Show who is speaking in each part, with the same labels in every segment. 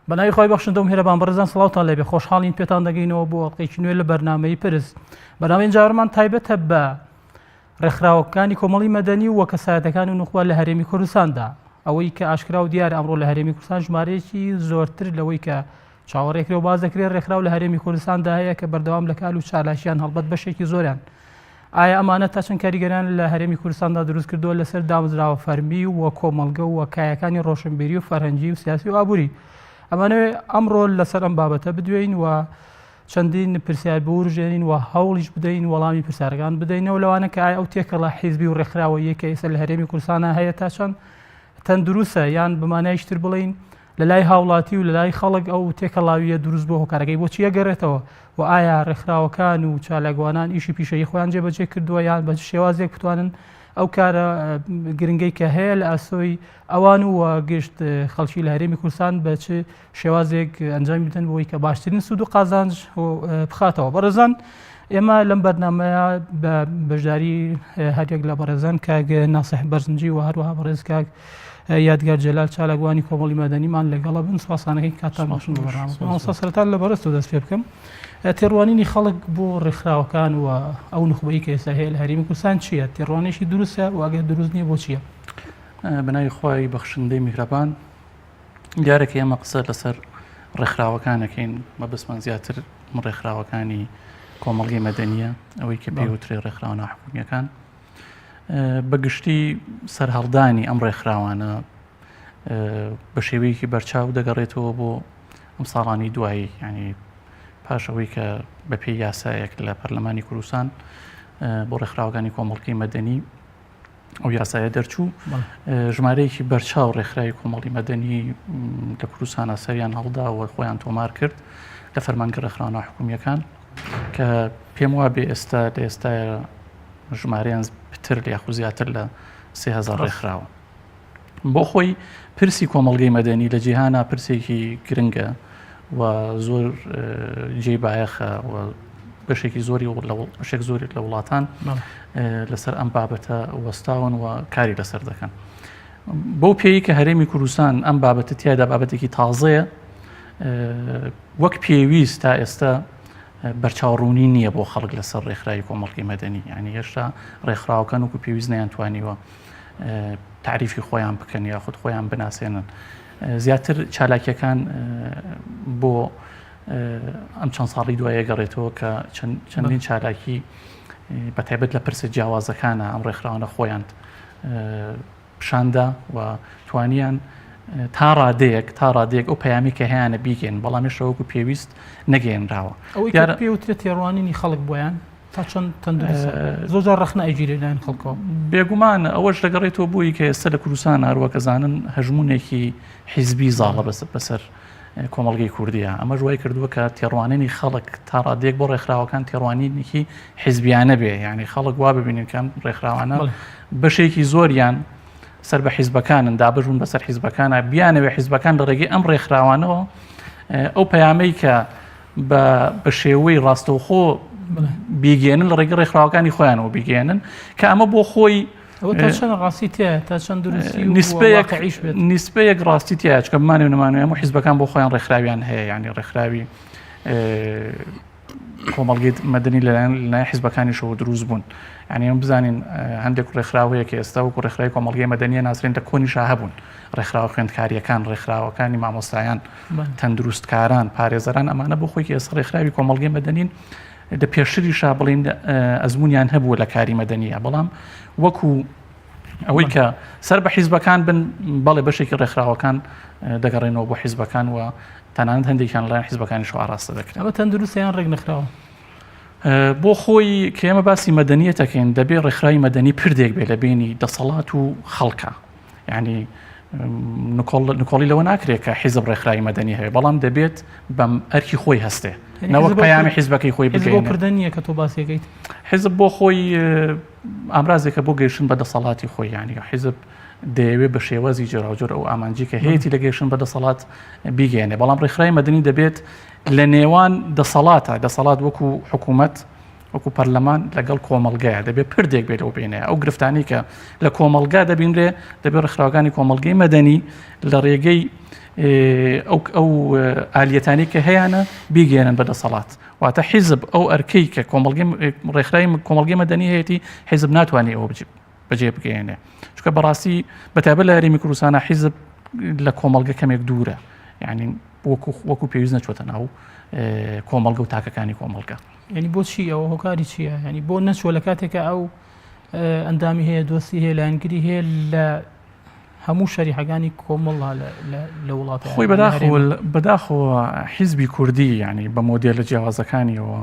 Speaker 1: بەناوی خۆی بەخشندەم هێرەبان بەڕێزان سڵاوتان لێبێ خۆشحاڵین پێتان دەگەینەوە بۆ ئەڵقەیەکی نوێ لە بەرنامەی پرس. بەرنامەی جارمان تایبەتە بە ڕێکخراوەکانی کۆمەڵی مەدەنی و کەسایەتەکان و نوخوا لە هەرێمی کوردستاندا. ئەوەی کە ئاشکرا و دیارە ئەمڕۆ لە هەرێمی کوردستان ژمارەیەکی زۆرتر لەوەی کە چاوەڕێکرێ و باز دەکرێت ڕێکخراو لە هەرێمی کوردستاندا هەیە کە بەردەوام لە کال و چالاشیان هەڵبەت بەشێکی زۆریان. ئایا ئەمانە تا چەند کاریگەران لە هەرێمی کوردستاندا دروست کردووە لەسەر دامەزراوە فەرمی و کۆمەڵگە و وەکایەکانی ڕۆشنبیری و فەرهەنگی و سیاسی و ئابووری. ئەمانەوێ ئەمڕۆ لەسەر ئەم بابەتە بدوێین و چەندین پرسیار بورژێنین و هەوڵیش بدەین وەڵامی پرسیارەکان بدەینەوە لەوانە کە ئایا ئەو تێکەڵە حیزبی و ڕێکخراوەیە کە ئێستا لە هەرێمی کوردستانە هەیە تا چەند تەندروستە یان بەمانایشتر بڵین لە لای هاوڵاتی و لە لای خەڵک ئەو تێکەڵاویە دروست بۆ هۆکارەکەی بۆچی گەڕێتەوە و ئایا ڕێکخراوەکان و چالاکوانان ئیشی پیشەیی خۆیان جێبەجێ کردووە یان بە شێوازێک بتوانن ئەو کارە گرنگەی کە هەیە لە ئاسۆی ئەوان و گەشت خەڵکی لە هەرێمی کوردستان بە چ شێوازێک ئەنجامی بدەن بۆی کە باشترین سوود و قازانج بخاتەوە. بەڕێزان ئێمە لەم بەرنامەیە بە بەشداری هەریەک لە بەڕێزان کاک ناسیح بەرزنجی و هەروەها بەڕێز کاک یادگار جەلال چالاکوانی کۆمەڵی مەدەنیمان لەگەڵە بن سواسانەکەی کاتان باشن بەڕام سەرەتا لە بەڕێز و دەست پێ بکەم تێڕوانینی خەڵک بۆ ڕێکخراوەکان و ئەو نخبەی کە ئێستا هەیە لە هەرێمی کوردستان چییە؟ تێڕوانێکی دروستە و ئەگەر دروست نییە بۆ چییە؟
Speaker 2: بەناوی خۆی بەخشندەی میهرەبان دیارێک ئێمە قسە لەسەر ڕێکخراوەکانەکەین مەبەستمان زیاتر ڕێکخراوەکانی کۆمەڵگەی مەدەنیە ئەوەی کە پێوترێ ڕێکخراوە ناحکومیەکان بەگشتی سەرهەڵدانی ئەم ڕێکخراوانە بە شێوەیەکی بەرچاو دەگەڕێتەوە بۆ ئەم ساڵانی دوایی ینی پاشەوەی کە بە پێی یاسایەک لە پەرلەمانی کوردستان بۆ ڕێکخراوەکانی کۆمەڵگەی مەدەنی ئەو یاسایە دەرچوو ژمارەیەکی بەرچاو ڕێکخراوی کۆمەڵی مەدەنی لە کوردستانە سەریان هەڵداوە خۆیان تۆمار کرد لە فەرمانگە ڕێکخراوە ناحکومیەکان کە پێم وابێ ئێستا لە ئێستاە ژمارەیان پتر یاخو زیاتر لە 3000 ڕێکخراوە. بۆ خۆی پرسی کۆمەڵگەی مەدەنی لە جیهانە پرسێکی گرنگە و زۆر جێی بایەخە و بەشێکی زۆری بەشێک زۆری لە وڵاتان لەسەر ئەم بابەتە وەستاون و کاری لەسەر دەکەن. بەو پێی کە هەرێمی کوردستان ئەم بابەتە تیایدا بابەتێکی تازەیە وەک پێویست تا ئێستا بەرچاوڕوونی نییە بۆ خەڵک لەسەر ڕێکخراوی کۆمەڵگەی مەدەنی ینی هێشتا ڕێکخراوەکان وەکو پێویست نەیانتوانیوە تعریفی خۆیان بکەن یاخود خۆیان بناسێنن. زیاتر چالاکیەکان بۆ ئەم چەند ساڵی دوایە گەڕێتەوە کە چەندین چالاکی بەتایبەت لە پرسە جیاوازەکانە ئەم ڕێکخراوانە خۆیان پیشاندا و توانیان تا ڕادەیەک ئەو پەیامی کە هەیەە بیگەن بەڵامیش ئەوەکو پێویست نەگەێنراوە.
Speaker 1: ئەوەی پێوترێت تێڕوانینی خەڵک بۆیان تا چەند تەندروست زۆر ڕخنە ئەیگیرێ لایەن خەڵکەوە.
Speaker 2: بێگومان ئەوەش دەگەڕێتەوە بووی کە ئێستا لە کوردستان هەروەکەزانن هەژمونێکی حیزبی زاڵە بەسەر کۆمەڵگەی کوردیە. ئەمە ژوای کردووە کە تێڕوانینی خەڵک تا ڕادێک بۆ ڕێکخراوەکان تێڕوانینێکی حیزبیانە بێ ینی خەڵک وا ببینن کەم ڕێکخراوانە بەشێکی زۆریان سەر بە حیزبەکانن دابژون بەسەر حیزبەکانە بیانەوێ حیزبەکان لە ڕێگەی ئەم ڕێکخراوانەوە ئەو پەیامەی کە بە شێوەی ڕاستەوخۆ بیگەێنن لە ڕێگەی ڕێکخراوەکانی خۆیانەوە بیگەێنن کە ئەمە بۆ خۆی
Speaker 1: ڕاستی تایە تا چەند درستی
Speaker 2: نیسبەیەک ڕاستی تایە چکە بمانێ نمانوێ و حیزبەکان بۆ خۆیان ڕێکخراویان هەیە ینی ڕێکخراوی کۆمەڵگەی مەدەنی لەلایەن حیزبەکانیشەوە دروست بوون. ینی ئەم بزانین هەندێک ڕێکخراوەیە کە ئێستا وەکو ڕێکخراوی کۆمەڵگەی مەدەنیە ناسرێن لە کۆنیشا هەبوون ڕێکخراوە خوێندکاریەکان ڕێکخراوەکانی مامۆستایان تەندروستکاران پارێزەران ئەمانە بۆ خۆی کە ئێستا ڕێکخراوی کۆمەڵگەی مەدەنین لە پێشتریشا بڵین ئەزمونیان هەبووە لە کاری مەدەنیە بەڵام وەکو ئەوەی کە سەر بە حیزبەکان بن بەڵێ بەشێکی ڕێکخراوەکان دەگەڕێنەوە بۆ حیزبەکان و تەنانەت هەندێکیان لەلایەن حیزبەکانیشەوە ئاراستە دەکرێت.
Speaker 1: ئەمە تەندروستیان ڕێک نەخراوە
Speaker 2: بۆ خۆی کە ئێمە باسی مەدەنیەتەکەین دەبێت ڕێکخراوی مەدەنی پردێک بێ لە بینی دەسەڵات و خەڵکە ینی نکۆڵی لەوە ناکرێت کە حیزب ڕێکخراوی مەدەنی هەیە بەڵام دەبێت بەم ئەرکی خۆی هەستێ نەوەک پەیامی حیزبەکەی خۆی
Speaker 1: بکردنیە کە تۆ باسیەکەیت
Speaker 2: حیزب بۆ خۆی ئامرازێکە بۆ گەیشتن بە دەسەڵاتی خۆی ینی حیزب دەیەوێت بە شێوەزی جۆراوجۆر ئەو ئامانجی کە هەیەی لە گەیشتن بە دەسەڵات بیگەێنێ بەڵام ڕێکخراوی مەدەنی دەبێت لە نێوان دەسەڵات وەکو حکوومەت وەکو پەرلەمان لەگەڵ کۆمەڵگەیە دەبێت پردێک بێت ئەو بینەیە ئەو گرفتانی کە لە کۆمەڵگا دەبینرێ دەبێت ڕێکخراوەکانی کۆمەڵگەی مەدەنی لە ڕێگەی ئەو ئالیەتانی کە هەیەە بیگەێنن بەدەسەڵات واتە حیزب ئەو ئەرکەی کە ڕێکخراوی کۆمەڵگەی مەدەنی هەیەی حیزب ناتوانێت ئەوە بەجێ بگەێنێ چونکە بەڕاستی بەتابەت لە هەرێمی کوردستانە حیزب لە کۆمەڵگە کەمێک دوورە یعنی وەکو پێویست نەچۆتە ناو کۆمەڵگە و تاکەکانی کۆمەڵگە
Speaker 1: ینی بۆ چی ئەوە هۆکاری چییە ینی بۆ نەچوە لە کاتێکە ئەو ئەندامی هەیە دۆستی هەیە لایەنگری هەیە لە هەموو شەریحەکانی کۆمەڵا لە وڵاتە
Speaker 2: خۆی بەداخەوە حیزبی کوردی ینی بە مۆدێل لە جیاوازەکانیەوە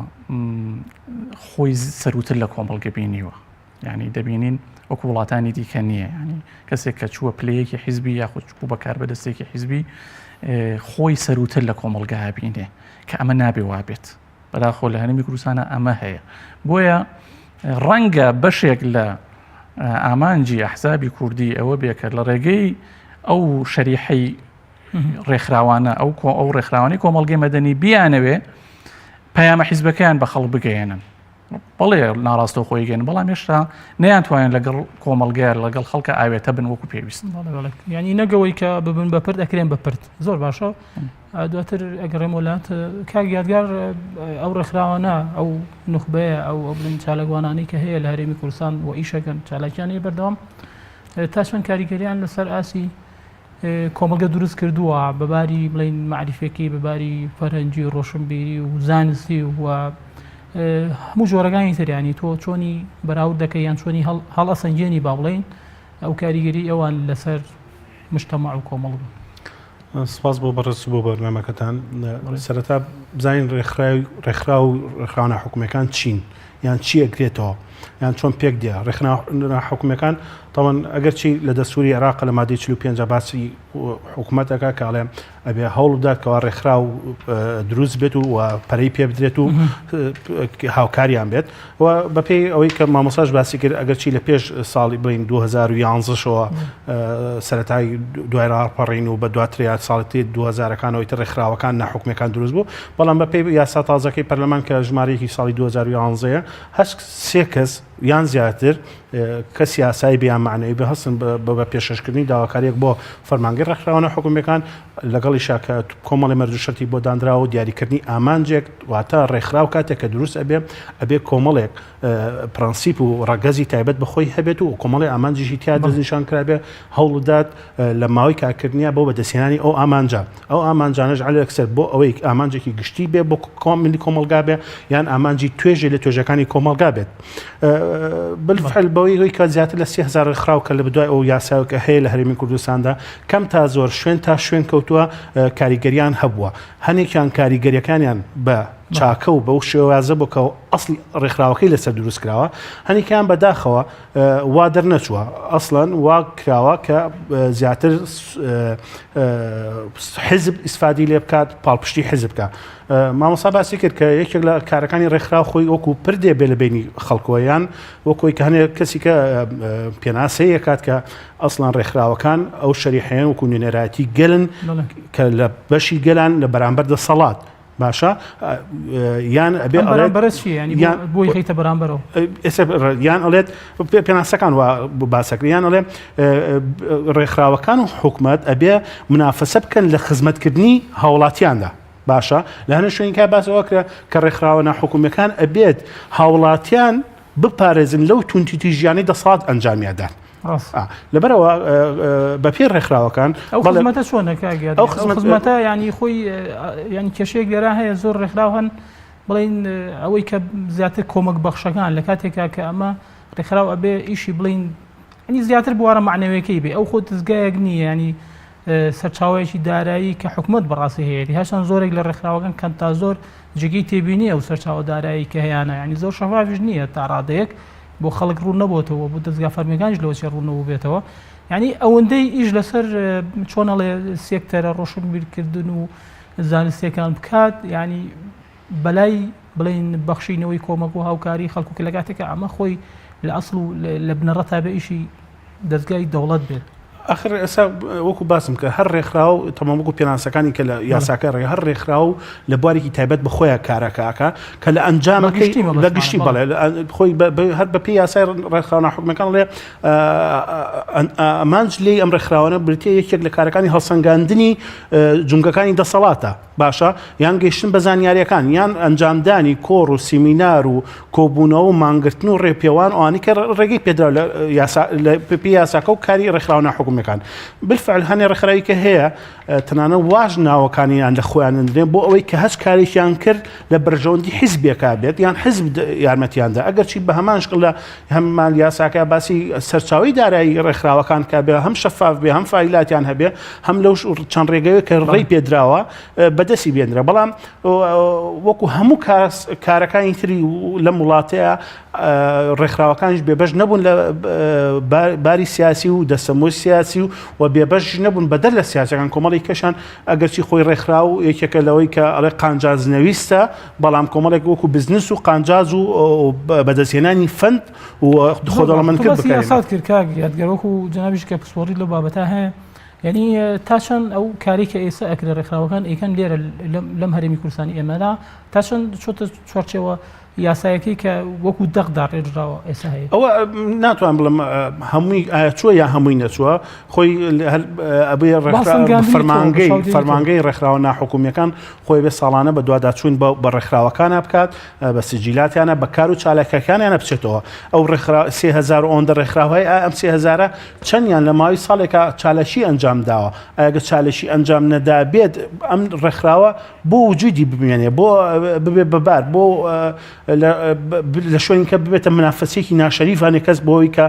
Speaker 2: خۆی سەروتر لە کۆمەڵگە بینیوە ینی دەبینین وەکو وڵاتانی دیکە نییە ینی کەسێک کە چووە پلەیەکی حیزبی یاخود چوو بەکار بەدەستێکی حیزبی خۆی سەروتر لە کۆمەڵگە هابینێ کە ئەمە نابێ وابێت بەداخۆ لە هەرێمی کوردستانە ئەمە هەیە بۆیە ڕەنگە بەشێک لە ئامانجی ئەحزابی کوردی ئەوە بێکرد لە ڕێگەی ئەو شەریحەی ڕێکخراوانە ئەو ڕێکخراوانی کۆمەڵگەی مەدەنی بیانەوێ پەیامە حیزبەکەیان بە خەڵک بگەێنن بەڵێ ناڕاستە خۆی گەن بەڵام هێشتا نەیانتوانین لەگەڵ کۆمەڵگەیە لەگەڵ خەڵکە ئاوێتە بن وەکو پێویست
Speaker 1: ینی نەگەوەی کە ببن بەپرد ئەکرێن بەپرد زۆر باشە دواتر ئەگەڕێم وڵات کاک یادگار ئەو ڕێکخراوانە ئەو نوخبەیە ئەو بڵین چالەگوانانی کە هەیە لە هەرێمی کوردستان و ئیشەکەن چالاکیانی بەردەوام تاشمن کاریگەریان لەسەر ئاسی کۆمەڵگە دروست کردووە بەباری بڵین معریفێکی بەباری فەرهەنگی و ڕۆشنبیری و زانستی و هەموو جۆرەکانی تریانی تۆ چۆنی بەراورد دەکەی یان چۆنی هەڵئەسەنجێنی با بڵین ئەو کاریگەری ئەوان لەسەر مجتەمع و کۆمەڵ بوون.
Speaker 3: سپاس بۆ بەڕێز بۆ بەرنامەکەتان سەرەتا بزانین ڕێکخرا و ڕێکخراونە حکوومەکان چین یان چی ئەگرێتەوە یان چۆن پێک دیە ڕێکخراونە حکوومەکان تاوان ئەگەر چی لە دەستوری عێراق لە مادەی 45 باسی حکوومەتەکە کاڵێ ئەبێ هەوڵ بدات کەوا ڕێکخرا و دروست بێت و پەرەی پێ بدرێت و هاوکاریان بێت و بەپێی ئەوەی کە مامۆساش باسی کرد ئەگەر چی لە پێش ساڵی بڵین 2011شەوە سەرەتای دوای ڕاپەڕین و بە دواتریا ساڵی 2000ەکانەوەی تر ڕێکخراوەکان ناحکوومەکان دروست بوو بەڵام بەپێی یاسا تازەکەی پەرلەمان کە ژمارەیەکی ساڵی 2011 هەست سێ کەس یان زیاتر کە سیاسایی بیان معنەوی بە هەستن بە پێشکردنی داواکاریەک بۆ فەرمانگەی ڕێکخراوانە حکوومەکان لەگەڵی شاکە کۆمەڵی مەردوشەتی بۆ دانراوە و دیاریکردنی ئامانجێک واتە ڕێکخراو کاتێک کە دروست ئەبێ کۆمەڵێک پرەنسیپ و ڕەگەزی تایبەت بەخۆی هەبێت و کۆمەڵی ئامانجیشی تیا دەستنیشان کرابێ هەوڵدات لە ماوەی کارکردنیە بۆ بەدەستهێنانی ئەو ئامانجا ئەو ئامانجانەش عەلەکسەر بۆ ئەوەی ئامانجێکی گشتی بێ بۆ کۆمەڵی کۆمەڵگا بێ یان ئامانجی توێژێ لە توێژەکانی کۆمەڵگا بێت بالفعل بەوەی کە زیاتر لە 30,000 ڕێکخراو کە لە بدوای ئەو یاساوکە هەیە لە هەرێمی کوردستاندا کەم تا زۆر شوێن تا شوێن کەوتووە کاریگەریان هەبووە هەنێکیان کاریگەریەکانیان بە چاکە و بەو شێوازە بۆ کە ئەسڵی ڕێکخراوەکەی لەسەر دروست کراوە هەنێکیان بەداخەوە وا دەرنەچووە ئەسڵەن وا کراوە کە زیاتر حزب ئیسفادی لێ بکات پاڵپشتی حزب بکات مامۆستا باسی کرد کە یەکێک لە کارەکانی ڕێکخراو خۆی وەکو پردێ بێ لە بینی خەڵکۆیان وەکۆی کە هەنێک کەسی کە پێناسەیە کات کە ئەسڵان ڕێکخراوەکان ئەو شەریحەیەن وەکو نوێنەرایەتی گەلن کە لە بەشی گەلان لە بەرامبەر دەسەڵات باشە یان ئەبێ
Speaker 1: بۆی خەیتە بەرامبەرەوە
Speaker 3: یان ئەڵێت پێناسەکان باسەکر یان ئەڵێ ڕێکخراوەکان و حکوومەت ئەبێ منافەسە بکەن لە خزمەتکردنی هاوڵاتیاندا باشە لە هەنە شوێنکە باسەوە کرا کە ڕێکخراوە ناحکوومەکان ئەبێت هاوڵاتیان بپارێزن لەو تونتیتی ژیانی دەسەڵات ئەنجامیادان لەبەرەوە بەپێ ڕێکخراوەکان
Speaker 1: ئەو خزمەتە چۆنەکە ئەو خزمەتە ینی خۆی ینی کێشەیەک لێرا هەیە زۆر ڕێکخراو هەن بڵین ئەوەی کە زیاتر کۆمەک بەخشەکان لە کاتێکا کە ئەمە ڕێکخراو ئەبێ ئیشی بڵین ینی زیاتر بوارە معنەوەیەکەی بێ ئەو خۆ دەستگایەک نییە ینی سەرچاوەیەکی دارایی کە حکوومەت بەڕاستی هەیەی هەشان زۆرێک لە ڕێکخراوەکان کەم تا زۆر جگەی تێبینی ئەو سەرچاوە دارایی کە هەیەە ینی زۆر شەفافیش نییە تا ڕادەیەک بۆ خەڵک ڕوو نەبووتەوە بۆ دەستگا فەرمیەکانیش لەوەچێ ڕوونەوە بێتەوە ینی ئەوەندەی ئیش لەسەر چۆنەڵێ سێکتەرە ڕۆشنبیرکردن و زانستیەکان بکات ینی بەلای بڵین بەخشینەوەی کۆمەک و هاوکاری خەڵکو کە لە کاتێکە ئەمە خۆی لە ئەسڵ و لە بنەڕەتا بە ئیشی دەستگای دەوڵەت بێت
Speaker 3: آخر ئێستا وەکو باسم کە هەر ڕێکخرا و تەمام وەکو پێناسەکانی کە لە یاساکە ڕێ هەر ڕێکخرا و لە بوارێکی تایبەت بە خۆیان کارەکەکە کە لە ئەنجامەکەی لە گشتی بەڵێ خۆی هەر بە پێی یاسای ڕێکخراوە ناحکومەکان لێ ئەمانج لێ ئەم ڕێکخراوانە بریتە یەکێک لە کارەکانی هەڵسەنگاندنی جونگەکانی دەسەڵاتە باشە یان گەیشتن بە زانیاریەکان یان ئەنجامدانی کۆڕ و سیمینار و کۆبوونەوە و مانگرتن و ڕێپێوان ئەوانەی کە ڕێگەی پێدرا لە پێ یاساکە و کاری ڕێکخراوە ناحکومەکان بالفعل هەنێ ڕێکخراوی کە هەیە تەنانە واژ ناوەکانیان لە خۆیان درێن بۆ ئەوەی کە هەست کارێکیان کرد لە بەرژەوەندی حیزبێکا بێت یان حیزب یارمەتیاندا ئەگەرچی بە هەمان شکل لە هەممان یاساکە باسی سەرچاوی دارایی ڕێکخراوەکان کا بێ هەم شەفاف بێ هەم فایلاتیان هەبێ هەم لەو چەند ڕێگەوە کە ڕێی پێدراوە بەدەستی بێنرە بەڵام وەکو هەموو کارەکانی تری لەم وڵاتەیە ڕێکخراوەکانش بێبەش نەبوون لە باری سیاسی و دەسەمۆی سیاسی و بێبەش نەبوون بەدەر لە سیاسەکان کۆمەڵی کەشان ئەگەرچی خۆی ڕێکخرا و یەکێکە لەوەی کە ئەڵێ قانجاز نەویستە بەڵام کۆمەڵێک وەکو بزنس و قانجاز و بەدەستهێنانی فەند و خۆدەوڵەمەندکرد بکەین
Speaker 1: یاسات کرد کاک یادگەر وەکو جەنابیش کە پسپۆڕی لەو بابەتە هەیە یعنی تاچەند ئەو کاری کە ئێستا ئەکرێ ڕێکخراوەکان ئەیکەن لێرە لەم هەرێمی کوردستانی ئێمەدا تاچەند چۆتە چوارچێوە یاسایەکەی کە وەکو دەغدا ڕێژراوە ئێستا هەیە
Speaker 3: ئەوە ناتوان بڵم هەمووی چووە یا هەمووی نەچووە خۆی ئەبێ فەرمانگەی ڕێکخراوە ناحکومیەکان خۆی بێ ساڵانە بە دوواداچوون بە ڕێکخراوەکانە بکات بە سجیلاتیانە بە کار و چالاکەکانیانە بچێتەوە ئەو 3000 ئەوەندە ڕێکخراوهای ئەم 3000 چەندیان لە ماوەی ساڵێکە چالەشی ئەنجام داوە ئەگە چالشی ئەنجام نەدا بێت ئەم ڕێکخراوە بۆ وجودی ببینێ بۆ ببێ بەبار بۆ لە شوێنی کە ببێتە منافەسێکی ناشەریفانێ کەس بۆەوەی کە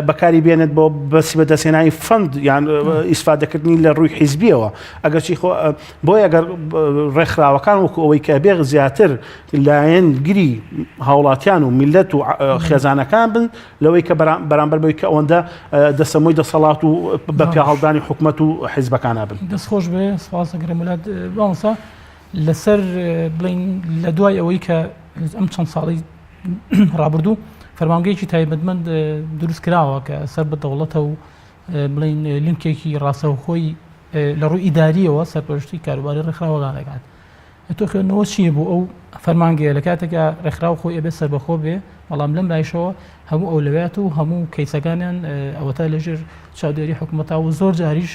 Speaker 3: بەکاری بێنێت بۆ بەسی بەدەستێنانی فەند یان ئیسفادەکردنی لە ڕووی حیزبیەوە ئەگەرچی بۆی ئەگەر ڕێکخراوەکان وەکو ئەوەی کە بێ زیاتر لایەن گری هاوڵاتیان و میلەت و خێزانەکان بن لەوەی کە بەرامبەر بەوەی کە ئەوەندە دەسەمۆی دەسەڵات و بە پێهەڵدانی حکومەت و حیزبەکانە بن.
Speaker 1: دەستخۆش بێ سپاس دەکەم وڵات بەڵسا لەسەر بڵین لە دوای ئەوەی کە ئەم چەند ساڵی ڕابردوو فەرمانگەیەکی تایبەتمەند دروست کراوە کە سەر بە دەوڵەتە و بڵین لینکێکی ڕاستەوخۆی لە ڕووی ئیداریەوە سەرپەرشتی کاروباری ڕێکخراوەکان دەکات. تۆ خوێندنەوە چییە بوو ئەو فەرمانگەیە لە کاتێکە ڕێکخراو خۆی ئەبێ سەربەخۆ بێ بەڵام لەم لایشەوە هەموو ئەولەویات و هەموو کەیسەکانیان ئەوەتە لەژێر چاودێری حکوومەتە و زۆر جاریش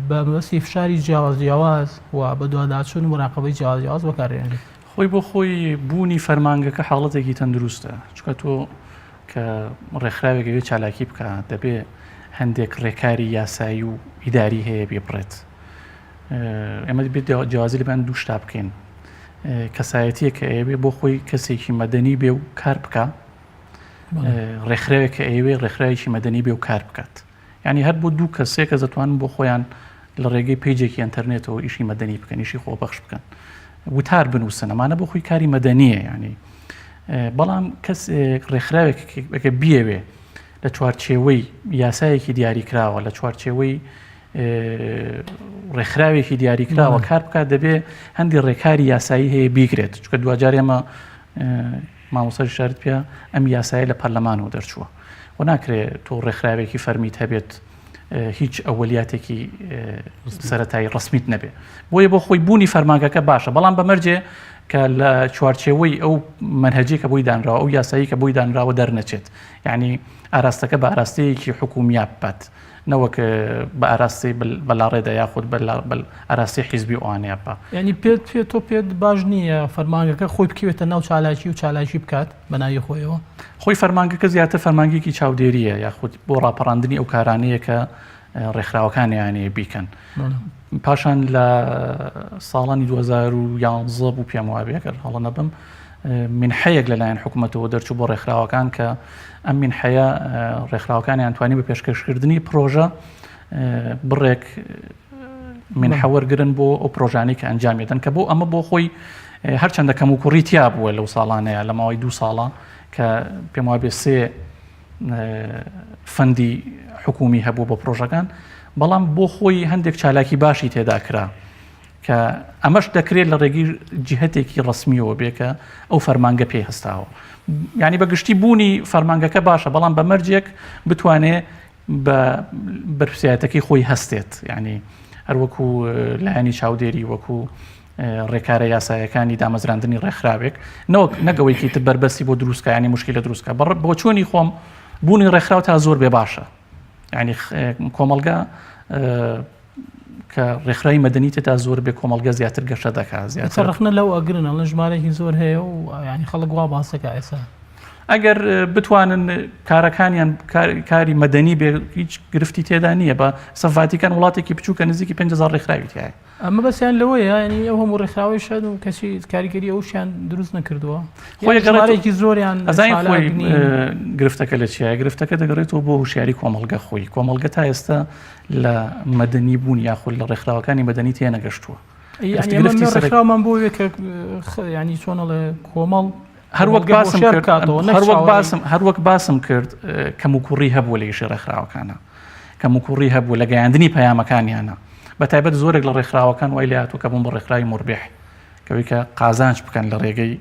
Speaker 1: بە مەبەستی فشاری جیاواز و بە دوواداچوون و مراقبەی جیاواز بەکارهێنێت.
Speaker 2: خۆی بۆ خۆی بوونی فەرمانگەکە حاڵەتێکی تەندروستە چکە تۆ کە ڕێکخراوێکەوێ چالاکی بکە دەبێ هەندێک ڕێکاری یاسایی و ئیداری هەیە بێبڕێت ئێمە بێت جیازی لەبیان دوو شتا بکەین کەسایەتیە کە ئەوێ بۆ خۆی کەسێکی مەدەنی بێ و کار بکە ڕێکخراوێک کە ئەوێ ڕێکخراوێکی مەدەنی بێ و کار بکات یعنی هەر بۆ دوو کەسێک کە دەتوانن بۆ خۆیان لە ڕێگەی پیجێکی ئینتەرنێتەوە ئیشی مەدەنی بکەن ئیشی خۆبەخش بکەن وتار بنووسن ئەمانە بۆ خۆی کاری مەدەنیە ینی بەڵام کەس ڕێکخراوێکەکە بیەوێ لە چوارچێوەی یاسایەکی دیاریکراوە لە چوارچێوەی ڕێکخراوێکی دیاریکراوە کار بکات دەبێ هەندی ڕێکاری یاسایی هەیە بیگرێت چکە دوجار ئێمە مامۆستا شارت پێ ئەم یاسایە لە پەرلەمانەوە دەرچووە و ناکرێت تۆ ڕێکخراوێکی فەرمیت هەبێت هیچ ئەوەلیاتێکی سەرەتایی ڕسمیت نەبێ بۆیە بۆ خۆی بوونی فەرمانگەکە باشە بەڵام بەمەرجێ کە لە چوارچێوەی ئەو منهەجی کە بۆی دانراوە ئەو یاسایی کە بۆی دانراوە دەرنەچێت یعنی ئاراستەکە بە ئاراستەیەکی حکومیات بات نەوەک بە ئاراستی بەلاڕێدا یاخود بە ئاراستی حیزبی ئەوانەیە بە
Speaker 1: ینی پێت تۆ پێت باش نییە فەرمانگەکە خۆی بکەوێتە ناو چالاکی و چالاکی بکات بە ناوی خۆیەوە
Speaker 2: خۆی فەرمانگەکە زیاتر فەرمانگێکی چاودێریە یاخود بۆ ڕاپەڕاندنی ئەو کارانەیە کە ڕێکخراوەکانیانەیە بیکەن پاشان لە ساڵانی 2011 بوو پێم وابێ کە هەڵە نەبم منحەیەک لەلایەن حکوومەتەوە دەرچوو بۆ ڕێکخراوەکان کە ئەم منحەیە ڕێکخراوەکانیان توانی بە پێشکەشکردنی پرۆژە بڕێک منحەوەرگرن بۆ ئەو پرۆژانەی کە ئەنجامێتن کە بۆ ئەمە بۆ خۆی هەرچەندە کەم و کوڕیتیا بووە لەو ساڵانەیە لە ماوەی 2 ساڵە کە پێم وابێ 3 فەندی حکومی هەبوو بۆ پرۆژەکان بەڵام بۆ خۆی هەندێک چالاکی باشی تێدا کرا کە ئەمەش دەکرێت لە ڕێگی جهتێکی ڕسمیەوە بێکە ئەو فەرمانگە پێی هەستاوە یعنی بە گشتی بوونی فەرمانگەکە باشە بەڵام بە مەرجێک بتوانێت بە بەرپرسیایەتەکەی خۆی هەستێت یعنی هەروەکو لایەنی چاودێری وەکو ڕێکارە یاسایەکانی دامەزراندنی ڕێکخراوێک نەگەوەیکی تر بەربەستی بۆ دروستکە ینی مشکلە دروستکە بۆ چۆنی خۆم بوونی ڕێکخراو تا زۆر بێ باشە ینی کۆمەلگا کە ڕێکخراوی مەدەنیتە تا زۆر بێ کۆمەلگە زیاتر گەشە دەکات زیاتر
Speaker 1: ڕخنە لەو ئەگرنە لە ژمارەی زۆر هەیە و ینی خەڵک وا باسەکە ئێستا
Speaker 2: ئەگەر بتوانن کارەکانیان کاری مەدەنی بێ هیچ گرفتی تێدا نییە بە سەفاتیکان وڵاتێکی بچووکە نزیکی 5,000 ڕێکخراوی تایە
Speaker 1: ئەمە بەسییان لەوەیە ینی ئەو هەموو ڕێکخراوی شاد و کەسی کاریگەری ئەوشیان دروست نەکردووە خۆیەگەڕێکی زۆریان
Speaker 2: ئەزای خۆی گرفتەکە لە چیە گرفتەکە دەگەڕێتەوە بۆ هوشیاری کۆمەلگە خۆی کۆمەلگە تا ئێستا لە مەدەنی بوون یاخود لە ڕێکخراوەکانی مەدەنی تێ نەگەشتووە
Speaker 1: ڕێکخراومان بۆ ینی چۆنەڵێ کۆمەڵ
Speaker 2: هەروەک باسم کرد کەم و کوڕی هەبوو لە ئیشی ڕێکخراوەکانە کەم و کوڕی هەبوو لە گەیاندنی پەیامەکانیانە بە تایبەت زۆرێک لە ڕێکخراوەکان وای لە هاتووە کە بوون بە ڕێکخراوی مربح کەوەی کە قازانج بکەن لە ڕێگەی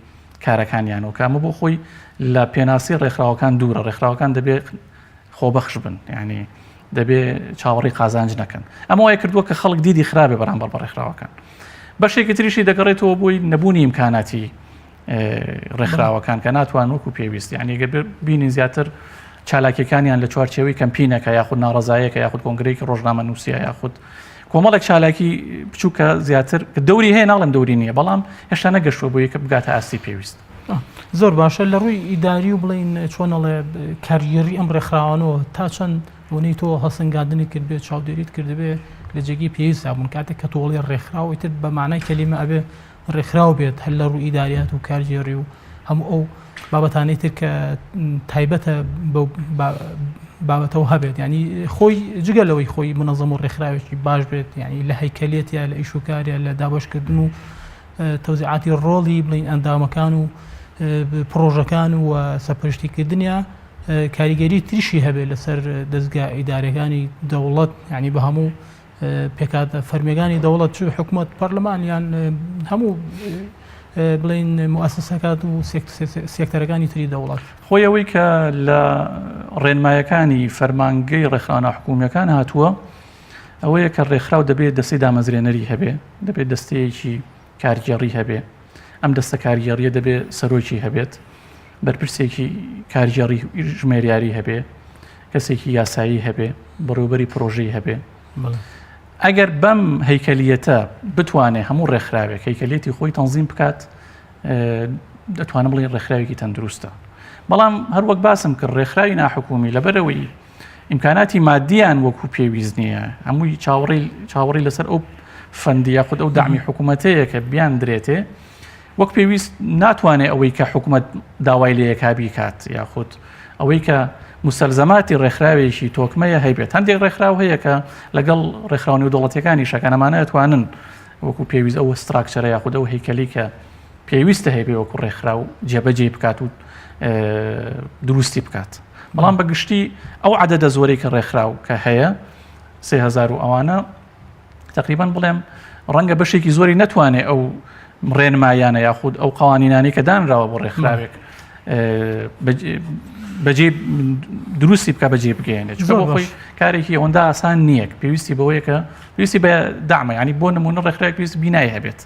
Speaker 2: کارەکانیان و کامە بۆ خۆی لە پێناسی ڕێکخراوەکان دوورە ڕێکخراوەکان دەبێت خۆبەخش بن ینی دەبێت چاوەڕی قازانج نەکەن ئەمە وای کردووە کە خەڵک دیدی خراپێ بەرامبەر بە ڕێکخراوەکان بەشێکی تریشی دەگەڕێتەوە بۆی نەبوونی ئیمکاناتی ڕێکخراوەکان کە ناتوان وەکو پێویست یعنی گەر بینین زیاتر چالاکیەکانیان لە چوارچێوەی کەمپینەکە یاخود ناڕزایەکە یاخود کۆنگرەیەکی ڕۆژنامە نووسە یاخود کۆمەڵێک چالاکی بچووکە زیاتر دەوری هەیە ناڵم دەوری نییە بەڵام هێشتا نەگەشتووە بۆ یەکە بگاتە ئاستی پێویست
Speaker 1: زۆر باشە لە ڕووی ئیداری و بڵین چۆنەڵێ کاریگەری ئەم ڕێکخراوانەوە تا چەند بۆنەی تۆ هەسەنگاندنی کردبێت چاودێریت کردبێ لە جێگی پێویست بوون کاتێک کە تۆڵی ڕێکخراوی تر بە مانای کەلیمە ئەبێ ڕێکخراو بێت هەل لە ڕوو ئیداریات و کارژێری و هەموو ئەو بابەتانەی تر کە تایبەتە بابەتەوە هەبێت ینی خۆی جگەلەوەی خۆی منەظەم و ڕێکخراوێکی باش بێت ینی لە هەیکەلێتە لە ئیشوکاریە لە دابشکردن و تەوزیعاتی ڕۆڵی بڵین ئەندامەکان و پرۆژەکان و سەرپەرشتیکردنیە کاریگەری تریشی هەبێت لەسەر دەستگا ئیدارەکانی دەوڵەت ینی بە هەموو پێکات فەرمیەکانی دەوڵەت چ حکوومەت پەرلەمانیان هەموو بڵین موسسەکات و سێکتەرەکانی تری دەوڵەت
Speaker 2: خۆیەوەی کە لە ڕێنمایەکانی فەرمانگەی ڕێکخراوە حکوومیەکان هاتووە ئەوەیە کە ڕێکخراو دەبێت دەستی دامەزرێنەری هەبێ دەبێت دەستەیەکی کارگێڕی هەبێ ئەم دەستە کارگێڕیە دەبێت سەرۆکی هەبێت بەرپرسێکی کارگێڕی ژمێریاری هەبێ کەسێکی یاسایی هەبێ بەڕێوەبەری پرۆژەی هەبێ ئەگەر بەم هەیکەلیەتە بتوانێت هەموو ڕێکخراوێک هەیکەلێتی خۆی تەنظیم بکات دەتوانم بڵێن ڕێکخراوێکی تەندروستە بەڵام هەروەک باسم کرد ڕێکخراوی ناحکومی لەبەرەوەی ئیمکاناتی مادیان وەکو پێویست نییە هەمووی چاوەڕی لەسەر ئەو فەندی یاخود ئەو دامی حکوومەتەیە کە بیان درێتێ وەک پێویست ناتوانێت ئەوەی کە حکوومەت داوای لە یەکابی کات یاخود ئەوەی کە مسلزەماتی ڕێکخراوێکی تۆکمەیە هەیبێت هەندێک ڕێکخراو هەیە کە لەگەڵ ڕێکخراونی و دەوڵەتیەکانی شەکانەمانە ئەتوانن وەکو پێویست ئەوە ستراکچەرە یاخود ئەو هەیکەلی کە پێویستە هەیبێ وەکو ڕێکخراو جێبەجێ بکات و دروستی بکات بەڵام بەگشتی ئەو عەدەدە زۆرەی کە ڕێکخراو کە هەیە 3000 و ئەوانە تقریبان بڵێم ڕەنگە بەشێکی زۆری نەتوانێت ئەو ڕێنمایانە یاخود ئەو قوانینانی کە دانراوە بۆ ڕێکخراوێک بەجێ دروستی بکە بەجێ بگەێنێت خۆی کارێکی ئەوەندا ئاسان نییە پێویستی بەوەیە کە پێویستی بە دامە ینی بۆ نمونە ڕێکخراوێک پێویست بینایی هەبێت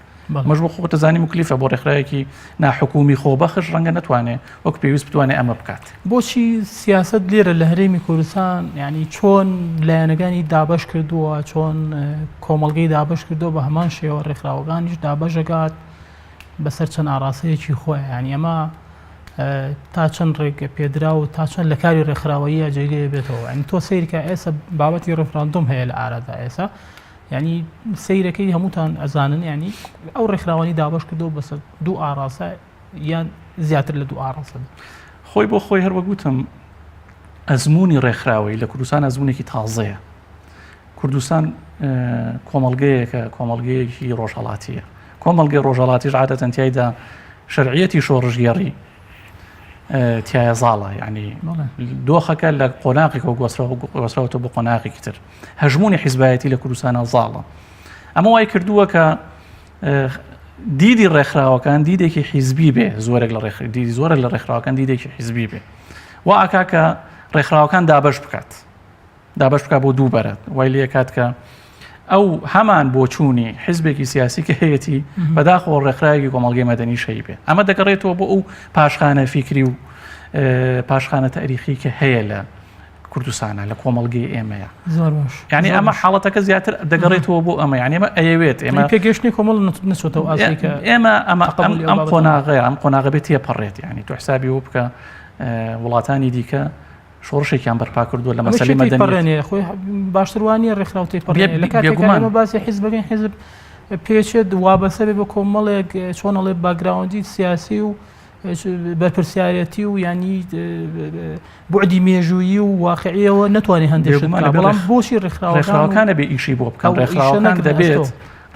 Speaker 2: مەش بۆ خۆت دەزانی مکلیفە بۆ ڕێکخراوێکی ناحکومی خۆبەخش ڕەنگە نەتوانێت وەک پێویست بتوانێت ئەمە بکات
Speaker 1: بۆچی سیاست لێرە لە هەرێمی کوردستان ینی چۆن لایەنەکانی دابش کردووە چۆن کۆمەڵگەی دابش کردو بە هەمان شێوە ڕێکخراوەکانیش دابەژەکات بەسەر چەند ئاراسەیەکی خۆی ینی ئەمە تا چەند ڕێگە پێدرا و تا چەند لە کاری ڕێکخراوەیە جێگەیە بێتەوە ئەنی تۆ سیرکە ئێستا بابەتی ڕێفراندۆم هەیە لە ئارادا ئێستا ینی سیرەکەی هەمووتان ئەزانن ینی ئەو ڕێکخراوانی دابش کردو بەسەر دوو ئاراسە یان زیاتر لە دوو ئاراسە
Speaker 2: خۆی بۆ خۆی هەروە گوتم ئەزمموی ڕێکخراوی لە کوردستان ئەزمونێکی تازەیە کوردستان کۆمەڵگەیەکە کۆمەڵگەیەکی ڕۆژهەڵاتیە کۆمەڵگەی ڕۆژهەڵاتیش عادەتەن تیایدا شەرعیەتی شۆڕژگێڕی تایە زاڵە ینی دۆخەکە لە قۆناقێکەوە گۆسراوەوە بۆ قۆناقێکی تر هەژمونی حیزبایەتی لە کوردستانە زاڵە ئەمە وای کردووە کە دیدی ڕێکخراوەکان دیدێکی حیزبی بێ زۆرێک لە ڕێکخراوەکان دیدێکی حیزبی بێ وا ئاکا کە ڕێکخراوەکان دابش بکات دابش بکە بۆ دوو بەرەت وای لێ کات کە ئەو هەمان بۆ چوونی حیزبێکی سیاسی کە هەیەی بەداخۆ ڕێکخراوێکی کۆمەڵگەی مەدەنی شەی بێ ئەمە دەگەڕێتەوە بۆ ئەو پاشخانە فیکری و پاشخانە تاریخی کە هەیە لە کوردستانە لە کۆمەڵگەی ئێمەیە
Speaker 1: زۆر باش
Speaker 2: یعنی ئەمە حاڵەتەکە زیاتر دەگەڕێتەوە بۆ ئەمە یعنی ئەمە ئەیەوێت ئێمە
Speaker 1: پێگەشتنی کۆمەڵ نچۆتەوە ئاسیکە
Speaker 2: ئێمە ئەم قۆناغەیە ئەم قۆناغە بێت تێپەڕێت یعنی تو حسابی و بکە وڵاتانی دیکە شۆڕشێکیان بەرپا کردووە لە مەسەلەی مەدەنیە
Speaker 1: خۆی باشتروانی ڕێکخراوەی پەڕێنێ لە کاتێکمە باسی حیزب بگەین حیزب پێچێت وابەسە بێ بە کۆمەڵێک چۆنەڵێ باگراوندی سیاسی و بەرپرسیارەتی و ینی بوعدی مێژویی و واقعیەوە نتوانێت هەندێک بەڵام بۆشی
Speaker 2: ڕێکخراوەکانە بێ ئیشی بۆ بکەن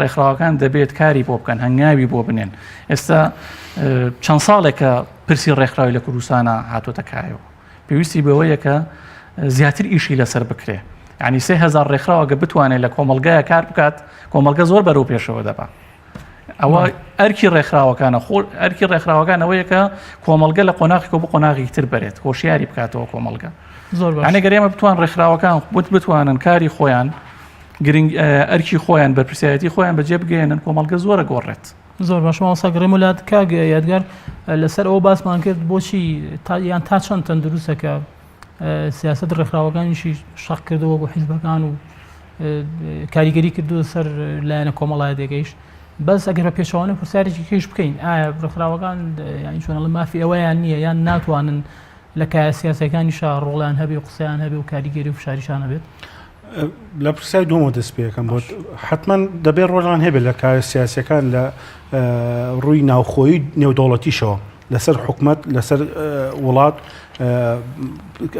Speaker 2: ڕێکخراوەکان دەبێت کاری بۆ بکەن هەنگاوی بۆ بنێن ئێستا چەند ساڵێکە پرسی ڕێکخراوی لە کوردستانە هاتوۆتە کایەوە پێویستی بەوەیە کە زیاتر ئیشی لەسەر بکرێ ینی 3000 ڕێکخراوەگە بتوانێت لە کۆمەلگایە کار بکات کۆمەلگە زۆر بەرەو پێشەوە دەبات ئەوە ئەرکی ڕێکخراوەکانە ئەرکی ڕێکخراوەکانەوەیە کە کۆمەلگە لە قۆناغێکەوە بۆ قۆناغی تر بێت هۆشیاری بکاتەوە کۆمەلگە ئەنەگەر ئێمە بتوان ڕێکخراوەکان بتوانن کاری خۆیان گرنگ ئەرکی خۆیان بەرپرسیایەتی خۆیان بەجێ بگەێنن کۆمەلگە زۆرە گۆڕێت
Speaker 1: زۆر باش ماوەساگەڕێم وڵات کاگە یادگار لەسەر ئەوە باسمان کرد بۆچی یان تا چەند تەندروستەکە سیاست ڕێکخراوەکانیشی شەق کردەوە بۆ حیزبەکان و کاریگەری کردو سەر لایەنە کۆمەڵایە دێگەیش بەس ئەگەر بە پێشەوانە پرسیارێکی کەش بکەین ئایا ڕێکخراوەکان یانی چۆنەڵە مافی ئەوەیان نییە یان ناتوانن لە کایە سیاسەکانیشا ڕۆڵیان هەبێ و قسەیان هەبێ و کاریگەری و فشاریشان هەبێت
Speaker 3: لە پرسیای دووەمە دەست پێەکەم بۆ حتمما دەبێت ڕۆژان هەبێت لە کایە سیاسەکان لە ڕووی ناوخۆیی نێودەوڵەتیشەوە لەسەر حکومت لەسەر وڵات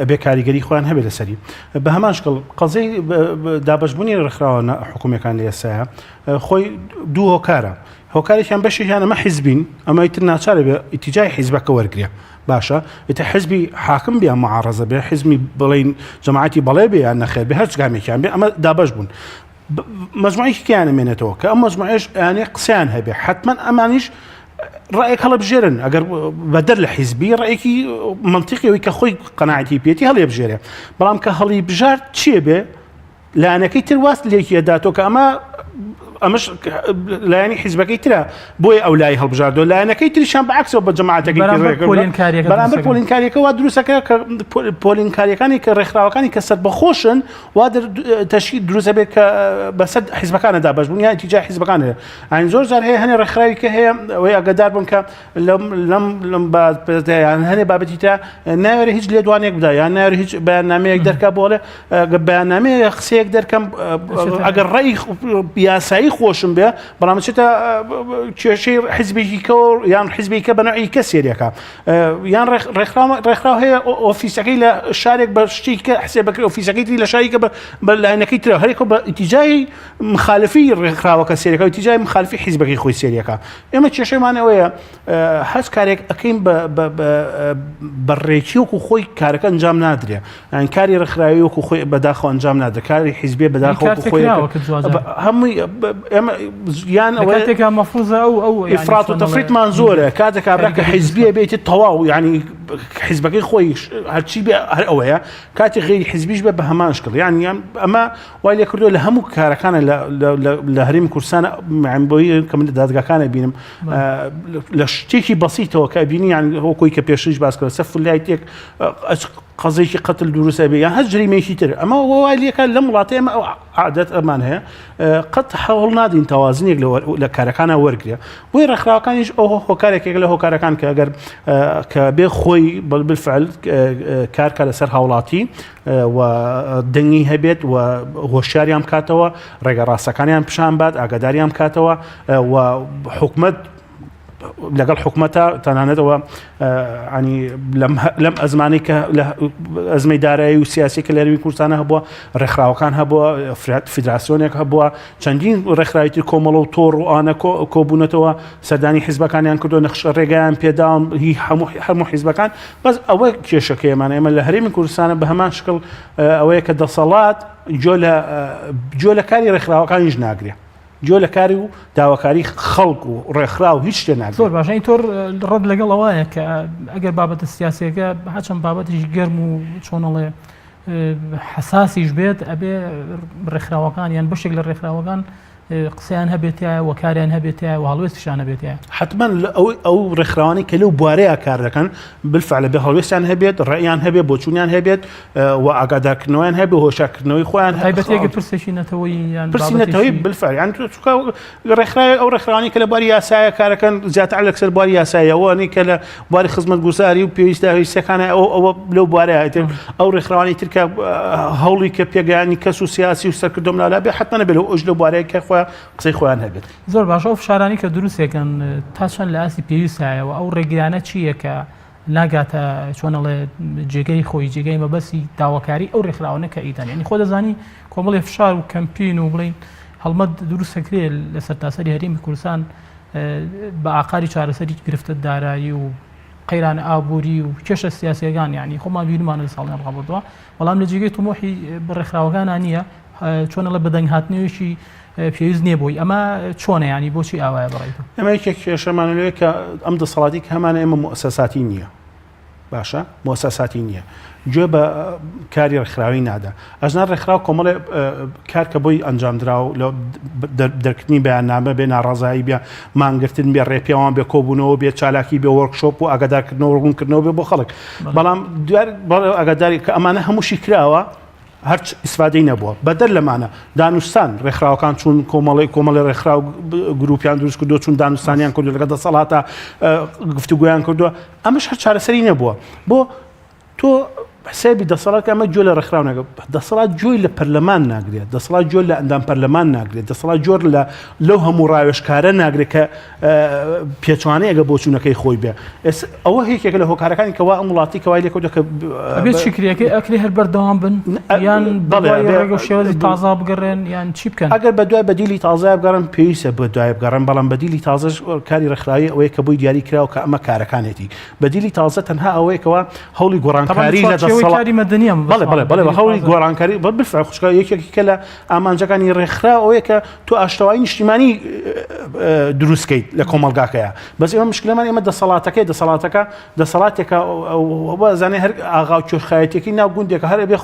Speaker 3: ئەبێ کاریگەری خۆیان هەبێت لەسەری بە هەمان شکڵ قەزەی دابەشبوونی ڕێکخراوە حکوومەکان لە ئێستاە خۆی دوو هۆکارە هۆکارێکیان بەشێکیان ئەمە حیزبین ئەمە ئیتر ناچارە بێ ئیتیجای حیزبەکە وەرگرێ باشە ئێتە حزبی حاکم بێ معارەزە بێ حزمی بڵین جەماعەتی بەڵێ بێ یان نەخێر بێ هەر جگامێکیان بێ ئەمە دابەش بوون مەجموعەیەکی کیانەمێنێتەوە کە ئەم مەجموعەیەش یانێ قسەیان هەبێ حتمما ئەمانیش ڕێک هەڵبژێرن ئەگەر بەدەر لە حیزبی ڕێکی منتیقیەوەی کە خۆی قەناعەتی پێێتی هەڵێ بژێرێ بەڵام کە هەڵی بژارد چیە بێ لایەنەکەی تر واست لێکی ئەداتەوە کە ئەمەش لایەنی حیزبەکەی ترە بۆی ئەو لای هەڵبژاردەوە لایەنەکەی تریشان بەعکسەوە بە جەماعەتەکەی بەرامبەر پۆلینکاریەکە وا دروستەکە کە پۆلینکاریەکانی کە ڕێکخراوەکانی کە سەربەخۆشن وا تەشکیل دروستە بێت کە بەسەر حیزبەکانە دابەش بوون یان ئیتیجای حیزبەکانە ئاین زۆر جار هەیە هەنێ ڕێکخراوی کە هەیە ئەوەی ئاگادار بن کە لەم یان هەنێ بابەتی تا ناوێرە هیچ لێدوانێک بدا یان ناوێرە هیچ بەیاننامەیەک دەرکا بۆڵێ بەیاننامەیە قسەیەک دەرکەم ئەگەر ڕێی یاسایی خۆشم بێ بەڵام چێتە کێشەی حیزبێکیکە یان حیزبێکە بەنەوەی کە سێریەکە یان ڕێکخراو هەیە ئۆفیسەکەی لە شارێک بە شتێککە حسێبەکە ئۆفیسەکەی لە شارێکە بە لایەنەکەی ترە هەرێکە بە ئیتیجای مخالفی ڕێکخراوەکە سێریەکە ئیتیجای مخالفی حیزبەکەی خۆی سێریەکە ئێمە کێشەیمانەوەیە هەست کارێک ئەەکەین بەڕێکی وەکو خۆی کارەکە ئەنجام نادرێ ئەین کاری ڕێکخراوی وەکو خۆی بەداخەوە ئەنجام نادرێ کاری حیزبێ بەداخەوە خۆی هەمووی یان
Speaker 1: ئەوەیەکە مەفروزە ئەو
Speaker 3: ئیفرات و تەفریطمان زۆرە کاتێک کابراکە حیزبیە بێتێت تەواو یعنی حیزبەکەی خۆی هەرچی بێ هەر ئەوەیە کاتی غێری حیزبیش بێ بە هەمان شکڵ یان ئەمە وای لێ کردووە لە هەموو کارەکانە لە هەرێمی کوردستانە بۆی کە من لە دادگاکانە بینم لە شتێکی بەسیتەوە کە بینی یان هۆکۆی کە پێشش باس کرد سەف لایەک قەزێکی قەتل دروستە بێ یان هەر جریمەیەکی تر ئەمە وای لێکە لەم وڵاتەیە ئەمە ئەو عادەت ئەمان هەیە قەت هەوڵ نادین تەوازنێک لە کارەکانە وەرگرێ بۆی ڕێکخراوەکانیش ئەو هۆکارێکێک لە هۆکارەکان کە ئەگەر کە بێ خۆی بالفعل کارکە لەسەر هاوڵاتی و دەنگی هەبێت و هۆشیاریان بکاتەوە ڕێگە ڕاستەکانیان پیشان بات ئاگاداریان بکاتەوە و حکومەت لەگەڵ حکومەتە تەنانەتەوە ینی لەم ئەزمانی کە ئەزمەی دارایی و سیاسی کە لە هەرێمی کوردستانە هەبووە ڕێکخراوەکان هەبووە فیدراسیۆنێک هەبووە چەندین ڕێکخراوی تر کۆمەڵە و تۆڕ و ئانە کۆبوونەتەوە سەردانی حیزبەکانیان کردو نەخشە ڕێگەیان پێداوم هی هەموو حیزبەکان بەس ئەوە کێشەکەیمان ئێمە لە هەرێمی کوردستانە بە هەمان شکڵ ئەوەیە کە دەسەڵات جۆ لە کاری ڕێکخراوەکانیش ناگرێ جۆ لە کاری و داواکاری خەڵک و ڕێکخرا و هیچ شتێ ناگرێت
Speaker 1: زۆر باشە تۆر ڕەت لەگەڵ ئەوەیە کە ئەگەر بابەتە سیاسەکە هەچەند بابەتیش گەرم و چۆنەڵێ حساسیش بێت ئەبێ ڕێکخراوەکان یان بەشێک لە ڕێکخراوەکان قسەیان هەبێتە و کاریان هەبێتە و هەڵوێستیشان هەبێتە
Speaker 3: حتمما ئەو ڕێکخراوانی کە لەو بوارەیە کار دەکەن بالفعل بێ هەڵوێستیان هەبێت ڕێیان هەبێت بۆچوونیان هەبێت و ئاگادارکردنەوەیان هەبێت هۆشارکردنەوەی خۆیان
Speaker 1: تایبەتێکی پرسێکی نەتەوەی یان
Speaker 3: پرسینەتەوەی بالفعل یان ڕێکخراوی ئەو ڕێکخراوانی کە لە بواری یاسایە کارەکەن زیاتر لەسەر بواری یاساییەوەی کە لە بواری خزمەتگوزاری و پێویستە هیچەکانە ئەوە لەو بوارەیە ئەو ڕێکخراوانی ترکە هەوڵی کە پێگەیانی کەس و سیاسی و سەرکردۆم لالا بێ حتمما بێت ئەوش لەو بوارەیە کە قسەی خۆیان هەبێت
Speaker 1: زۆر باشە ئەو فشارانی کە دروستێکن تا چەند لە ئاسی پێویستایەوە ئەو ڕێگرانە چییە کە ناگاتە چۆنەڵێ جێگەی خۆی جێگەی مەبەستی داواکاری ئەو ڕێکخراوانە کە ئیدان ینی خۆ دەزانی کۆمەڵێ فشار و کەمپین و بڵین هەڵمەت دروستەکرێت لە سەرتاسەری هەرێمی کوردستان بە ئاقاری چارەسەری گرفتە دارایی و قەیرانە ئابووری و کێشە سیاسیەکان یعنی خۆمان بیرمانە لە ساڵیان ڕابردووە بەڵام لە جێگەی تۆمۆحی ڕێکخراوەکانان نییە چۆنە لە بەدەنگ هاتنەوەیشی پێویست نییە بۆی ئەمە چۆنە ینی بۆچی ئاوایە بڕێتەوە
Speaker 3: ئەمە یەکێک کێشەمانە لێ کە ئەم دەسەڵاتی کە هەمانە ئێمە مؤسساتی نییە باشە مؤسساتی نییە گوێ بە کاری ڕێکخراوی نادا ئەژنا ڕێکخراو کۆمەڵێ کار کە بۆی ئەنجامدراو لە دەرکردنی بەیاننامە بێ ناڕازایی بێ مانگرتن بێ ڕێپیاوان بێ کۆبوونەوە بێ چالاکی بێ وەرکشۆپ و ئاگادارکردنەوە ڕوونکردنەوە بێ بۆ خەڵک بەڵام دوار ئاگاداری کە ئەمانە هەمووشی کراوە هەرچ ئیسفادەی نەبووە بەدەر لەمانە دانوستان ڕێکخراوەکان چون کۆمەڵی ڕێکخراو گروپیان دروست کردو چون دانوستانیان کردو لەگە دەسەڵاتە گفتوگویان کردووە ئەمەش هەر چارەسەری نەبووە بۆ تۆ حسابی دەسەڵات ئەمە گوێ لە ڕێکخراو ناگرێت دەسەڵات گوێی لە پەرلەمان ناگرێت دەسەڵات گوێ لە ئەندام پەرلەمان ناگرێت دەسەڵات جۆر لەو هەموو ڕاوێژکارە ناگرێت کە پێچوانەیە ئەگە بۆچوونەکەی خۆی بێ ئەوە هیچێک لە هۆکارەکانی کەوا ئەم وڵاتی کەوای لێکەوتە کە
Speaker 1: بێت شکرەکەی ئەکری هەر بەردەوام بن یان بەڵێ شێوەزی تازا بگەڕێن یان چی بکەن
Speaker 3: ئەگەر بە دوای بەدیلی تازای بگەڕن پێویستە بە دوای بگەڕن بەڵام بەدیلی تازەش کاری ڕێکخراوی ئەوەیە کە بۆی دیاری کراوە کە ئەمە کارەکانێتی بەدیلی تازە تەنها ئەوەیە کەوا هەوڵی گۆڕانکاری لە دەسەڵاتی
Speaker 1: مەدەنیە
Speaker 3: بەڵێ بە هەوڵی گۆڕانکاری بالفعل خوشکە یەکێکی کە لە ئامانجەکانی ڕێکخراو ئەوەیە کە تۆ ئاشتەوایی نیشتیمانی دروستکەیت لە کۆمەلگاکەیە بەس ئێمە مشکلەمان ئێمە دەسەڵاتێکە زانێ هەر ئاغا و کێشخایەتێکی ناو گوندێکە هەر بێ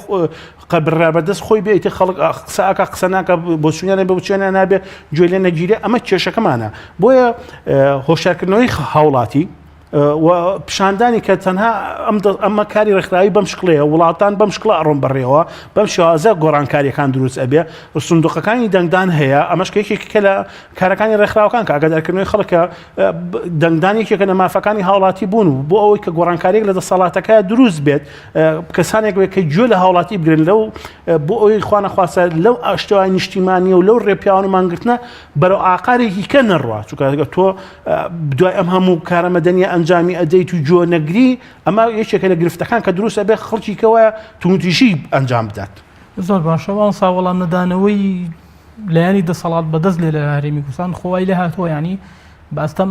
Speaker 3: قەبڕابەردەست خۆی بێتی خەڵک قسەکە قسە ناکە بۆچوونیانە بە بچیانە نابێ گوێ لێ نەگیرێ ئەمە کێشەکەمانە بۆیە هۆشارکردنەوەی هاوڵاتی و پیشاندانی کە تەنها ئەمە کاری ڕێکخراوی بەم شکڵەیە وڵاتان بەم شکڵە ئەڕۆن بەڕێەوە بەم شێوازە گۆڕانکاریەکان دروست ئەبێ سندوقەکانی دەنگدان هەیە ئەمەش کێکێکی کە لە کارەکانی ڕێکخراوەکان کە ئاگادارکردنەوەی خەڵکە دەنگدانێکێکە لە مافەکانی هاوڵاتی بوون و بۆ ئەوەی کە گۆڕانکاریێک لە دەسەڵاتەکە دروست بێت کەسانێک کە گوێ لە هاوڵاتی بگرن لەو بۆ ئەوەی خوا نەخواسە لەو ئاشتەوای نیشتیمانی و لەو ڕێپیاوان و مانگرتنە بەرەو ئاقارێکی کە نەڕوا چونکە تۆ دوای ئەم هەموو کارە مەدەنیە ئەنجامی ئەدەیت و جۆ نەگری ئەمە یەکێکە لە گرفتەکان کە دروستە بێ خەڵکی کەوایە توتیشی ئەنجام بدات
Speaker 1: زۆر باشەوان ساوەڵام نەدانەوەی لایانی دەسەڵات بەدەست لێ لە هەرێمی کوردستان خۆی لێ هاتووە ینی باستەم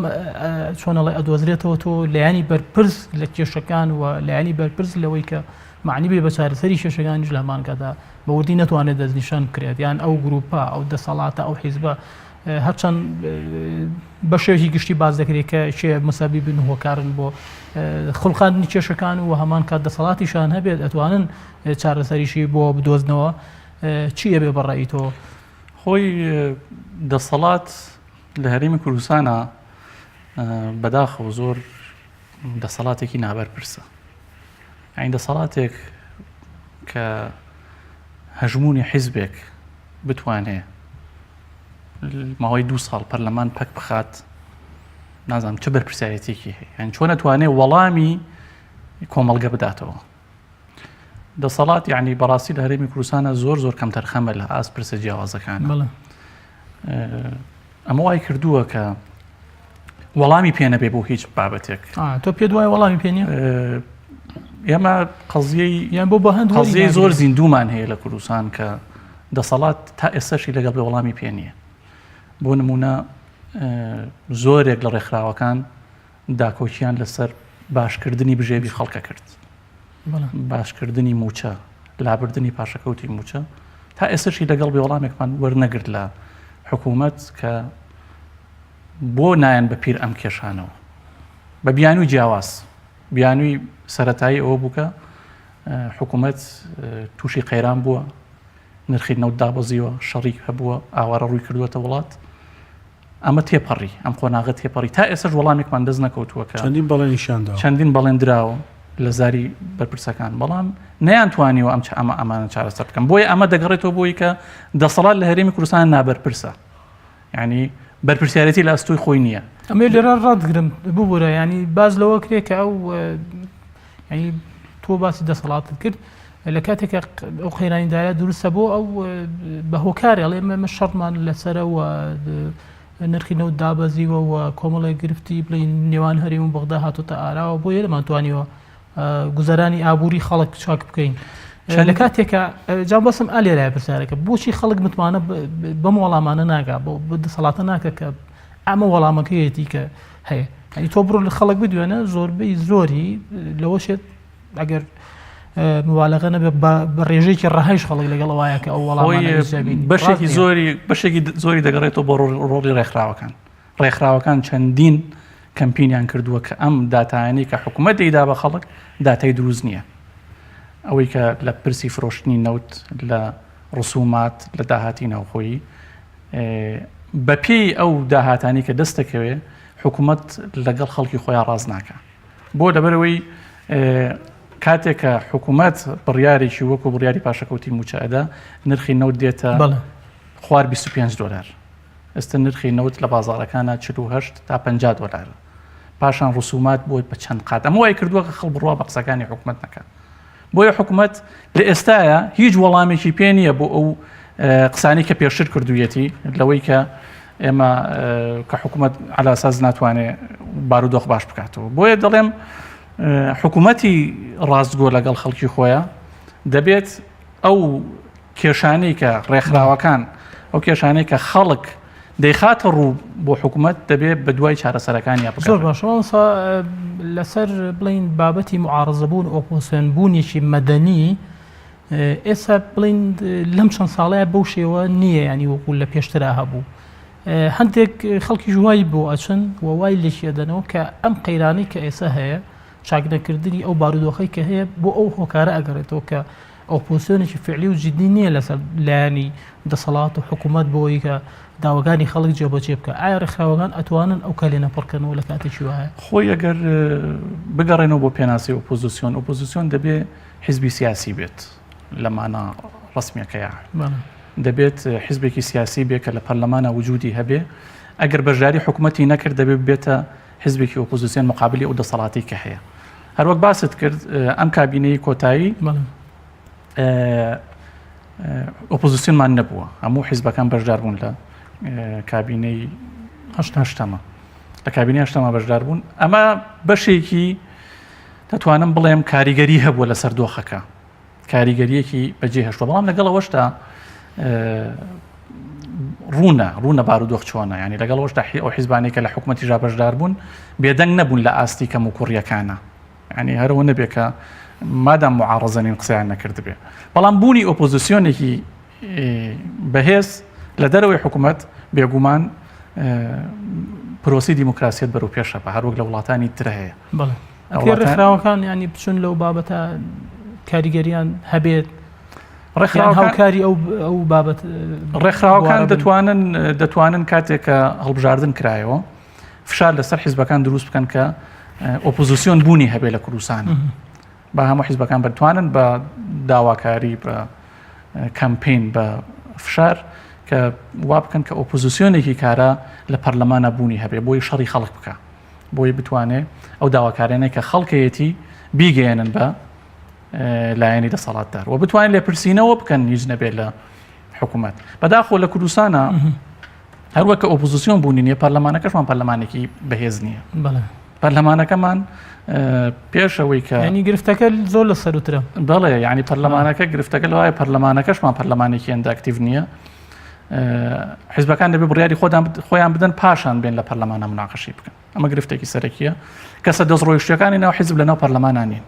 Speaker 1: چۆنەڵی ئەدۆزرێتەوە تۆ لایانی بەرپرس لە کێشەکان و لایانی بەرپرس لەوەی کە معنی بێ بە چارەسەری کێشەکانیش لە هەمانکەدا بەوردی نەتوانێت دەستنیشان بکرێت یان ئەو گروپە ئەو دەسەڵاتە ئەو حیزبە هەرچەند بە شێوەیەکی گشتی باز دەکرێت کە شێ مەسەبی بن هۆکارن بۆ خوڵقاندنی کێشەکان و هەمان کات دەسەڵاتیشان هەبێت ئەتوانن چارەسەریشی بۆ بدۆزنەوە چییە بێ بەڕێی تۆ
Speaker 2: خۆی دەسەڵات لە هەرێمی کوردستانە بەداخەوە زۆر دەسەڵاتێکی نابەرپرسە ئەین دەسەڵاتێک کە هەژمونی حیزبێک بتوانێت ماوەی 2 ساڵ پەرلەمان پەک بخات نازانم چه بەرپرسایەتێکی هەیە یان چۆن نەتوانێت وەڵامی کۆمەڵگە بداتەوە دەسەڵات یعنی بەڕاستی لە هەرێمی کوردستانە زۆر کەم تەرخەمە لە ئاست پرسە جیاوازەکان ئەمە وای کردووە کە وەڵامی پێ نەبێ بۆ هیچ بابەتێک
Speaker 1: تۆ پێ دوای وەڵامی پێ نییە
Speaker 2: ئێمە قەزیەی
Speaker 1: یان بۆ بەهەند
Speaker 2: قەزیەی زۆر زیندومان هەیە لە کوردستان کە دەسەڵات تا ئێستاشی لەگەڵ بێ وەڵامی پێ نییە بۆ نمونە زۆرێک لە ڕێکخراوەکان داکۆچیان لەسەر باشکردنی بژێوی خەڵکە کرد باشکردنی موچە لابردنی پاشەکەوتی موچە تا ئێستاشی لەگەڵ بێ وەڵامێکمان وەرنەگرت لە حکوومەت کە بۆ نایەن بە پیر ئەم کێشانەوە بە بیانووی جیاواز بیانووی سەرەتایی ئەوە بووکە حکوومەت تووشی قەیران بووە نرخی نەوت دابەزیوە شەڕی هەبووە ئاوارە ڕووی کردووەتە وڵات ئەمە تێپەڕی ئەم قۆناغە تێپەڕی تا ئێسش وەڵامێکمان دەست نەکەوتووەکە چەندین بەڵێن دراوە لە زاری بەرپرسەکان بەڵام نەیانتوانیوە ئەمانە چارەسەر بکەم بۆیە ئەمە دەگەڕێتەوە بۆی کە دەسەڵات لە هەرێمی کوردستان نابەرپرسە یعنی بەرپرسیارەتی لە ئەستۆی خۆی نییە
Speaker 1: ئەمێ لێرە ڕادگرم ببوورە ینی باز لەوە کرێ کە ئەو ینی تۆ باسی دەسەڵاتت کرد لە کاتێکە ئەو قەیرانیدارە دروستە بۆ ئەو بە هۆکارێ ئەڵێ ئێمە شەڕمان لەسەرەوە نرخی نەوت دابەزیوە و کۆمەڵی گرفتی بڵین نێوان هەرێم و بەغدا هاتوتە ئاراوە بۆ یەمانتوانیوە گوزارانی ئابووری خەڵک چاک بکەین لە کاتێکە جام بەسم ئالێرای پرسیارەکە بۆچی خەڵک متمانە بەم وەڵامانە ناگا بۆ دەسەڵاتە ناکە کە ئەمە وەڵامەکەیەتی کە هەیە ئەنی تۆ بڕۆ لە خەڵک بدوێنە زۆربەی زۆری لەوەشێت ئەگەر مواڵەغە نەبێ بە ڕێژەیەکی ڕەهایش خەڵک لەگەڵ وایە کە ئەو وەڵامانە
Speaker 2: بەشێکی زۆری دەگەڕێتەوە بۆ ڕۆڵی ڕێکخراوەکان چەندین کەمپینیان کردووە کە ئەم داتایانی کە حکوومەت دەیدا بە خەڵک داتای دروست نییە ئەوەی کە لە پرسی فرۆشتنی نەوت لە ڕسومات لە داهاتی ناوخۆیی بەپێی ئەو داهاتانی کە دەستەکەوێ حکوومەت لەگەڵ خەڵکی خۆیان ڕاز ناکە بۆ لەبەرەوەی کاتێکە حکوومەت بڕیارێکی وەکو بڕیاری پاشەکەوتی موچەدا نرخی نەوت دێتە خوار $25 ئێستا نرخی نەوت لە بازاڕەکانە 48 تا $50 پاشان ڕسومات بۆی بە چەند قات ئەمە وای کردووە کە خەڵک بڕوا بە قسەکانی حکوومەت نەکە بۆیە حکوومەت لە ئێستاە هیچ وەڵامێکی پێ نییە بۆ ئەو قسانی کە پێشتر کردوویەتی لەوەی کە ئێمە کە حکوومەت على ئاساس ناتوانێت بارودۆخ باش بکاتەوە بۆیە دەڵێم حکوومەتی ڕاستگۆ لەگەڵ خەڵکی خۆیە دەبێت ئەو کێشانەی کە ڕێکخراوەکان ئەو کێشانەی کە خەڵک دەیخاتە ڕوو بۆ حکوومەت دەبێت بە دوای چارەسەرەکانی بکات
Speaker 1: زۆر باشەوە لەسەر بڵین بابەتی معارزەبوون ئۆپۆزیسیۆنبوونیشی مەدەنی ئێستا بڵین لەم چەند ساڵەیە بەو شێوە نییە ینی وەکو لە پێشترا هەبوو هەندێک خەڵکی ژوایی بۆ ئەچن و وای لێشێدەنەوە کە ئەم قەیرانەی کە ئێستا هەیە چاکنەکردنی ئەو بارودۆخەی کە هەیە بۆ ئەو هۆکارە ئەگەڕێتەوە کە ئۆپۆزیسیۆنێکی فعلی و جدی نییە لەسەر لایانی دەسەڵات و حکوومەت بۆی کە داواگانی خەڵک جێبەجێ بکە ئایا ڕێکخراوەکان ئەتوانن ئەو کەلێنە پڕکەنەوە لە کاتێکی وایە
Speaker 2: خۆی ئەگەر بگەڕێنەوە بۆ پێناسی ئۆپۆزیسیۆن دەبێت حیزبی سیاسی بێت لەمانە ڕسمیەکەیە دەبێت حیزبێکی سیاسی بێت کە لە پەرلەمانە وجودی هەبێ ئەگەر بەشداری حکوومەتی نەکرد دەبێت بێتە حیزبێکی ئۆپۆزیسیۆن مقابلی ئەو دەسەڵاتی کە هەیە هەروەک باست کرد ئەم کابینەی کۆتایی ئۆپۆزیسیۆنمان نەبووە هەموو حیزبەکان بەشدار بوون لە کابینەی هەشتەمە لە کابینەی هەشتەمە بەشدار بوون ئەمە بەشێکی دەتوانم بڵێم کاریگەری هەبووە لەسەر دۆخەکە کاریگەریەکی بەجێهێشتووە بەڵام لەگەڵەوەشتا ڕوونە بارودۆخ چۆنە ینی لەگەڵەوەشتا ئەو حیزبانەی کە لە حکوومەتی ژا بەشدار بوون بێدەنگ نەبوون لە ئاستی کەم و کوڕیەکانە ینی هەرەوە نەبێت کە مادام معارەزەنین قسەیان نەکرد بێ بەڵام بوونی ئۆپۆزیسیۆنێکی بەهێز لە دەرەوەی حکوومەت بێگومان پرۆسی دیموکراسیت بەرەو پێشە بە هەروەک لە وڵاتانی تر هەیە
Speaker 1: ڕێکخراوەکان ینی بچون لەو بابەتە کاریگەریان هەبێت هاوکاری ئەو بابەت
Speaker 2: ڕێکخراوەکان دەتوانن کاتێککە هەڵبژاردن کرایەوە فشار لەسەر حیزبەکان دروست بکەن کە ئۆپۆزیسیۆن بوونی هەبێت لە کوردستان بە هەموو حیزبەکان بتوانن بە داواکاری بە کەمپین بە فشار کە وا بکەن کە ئۆپۆزیسیۆنێکی کارە لە پەرلەمانە بوونی هەبێ بۆی شەڕی خەڵک بکە بۆی بتوانێت ئەو داواکارێنێک کە خەڵکەیەتی بیگەێنن بە لایەنی دەسەڵاتدار و بتوانین لێ پرسیینەوە بکەن هیچ نەبێت لە حکوومەت بەداخۆ لە کوردستانە هەروەکە ئۆپۆزیسیۆن بوونی نیە پەرلەمانەکەشمان پەرلەمانێکی بەهێز نییە پەرلەمانەکەمان پێشەوەی کە
Speaker 1: ینی گرفتەکە زۆر لە سەروترە
Speaker 2: بەڵێ ینی پەرلەمانەکە گرفتەکە لەوایە پەرلەمانەکەشمان پەرلەمانێکی هێندە ئەکتیڤ نییە حیزبەکان دەبێت بڕیاری خۆیان بدەن پاشان بێن لە پەرلەمانە مناقەشی بکەن ئەمە گرفتێکی سەرەکیە کەسە دەستڕۆیشتیەکانی ناو حیزب لەناو پەرلەمانانین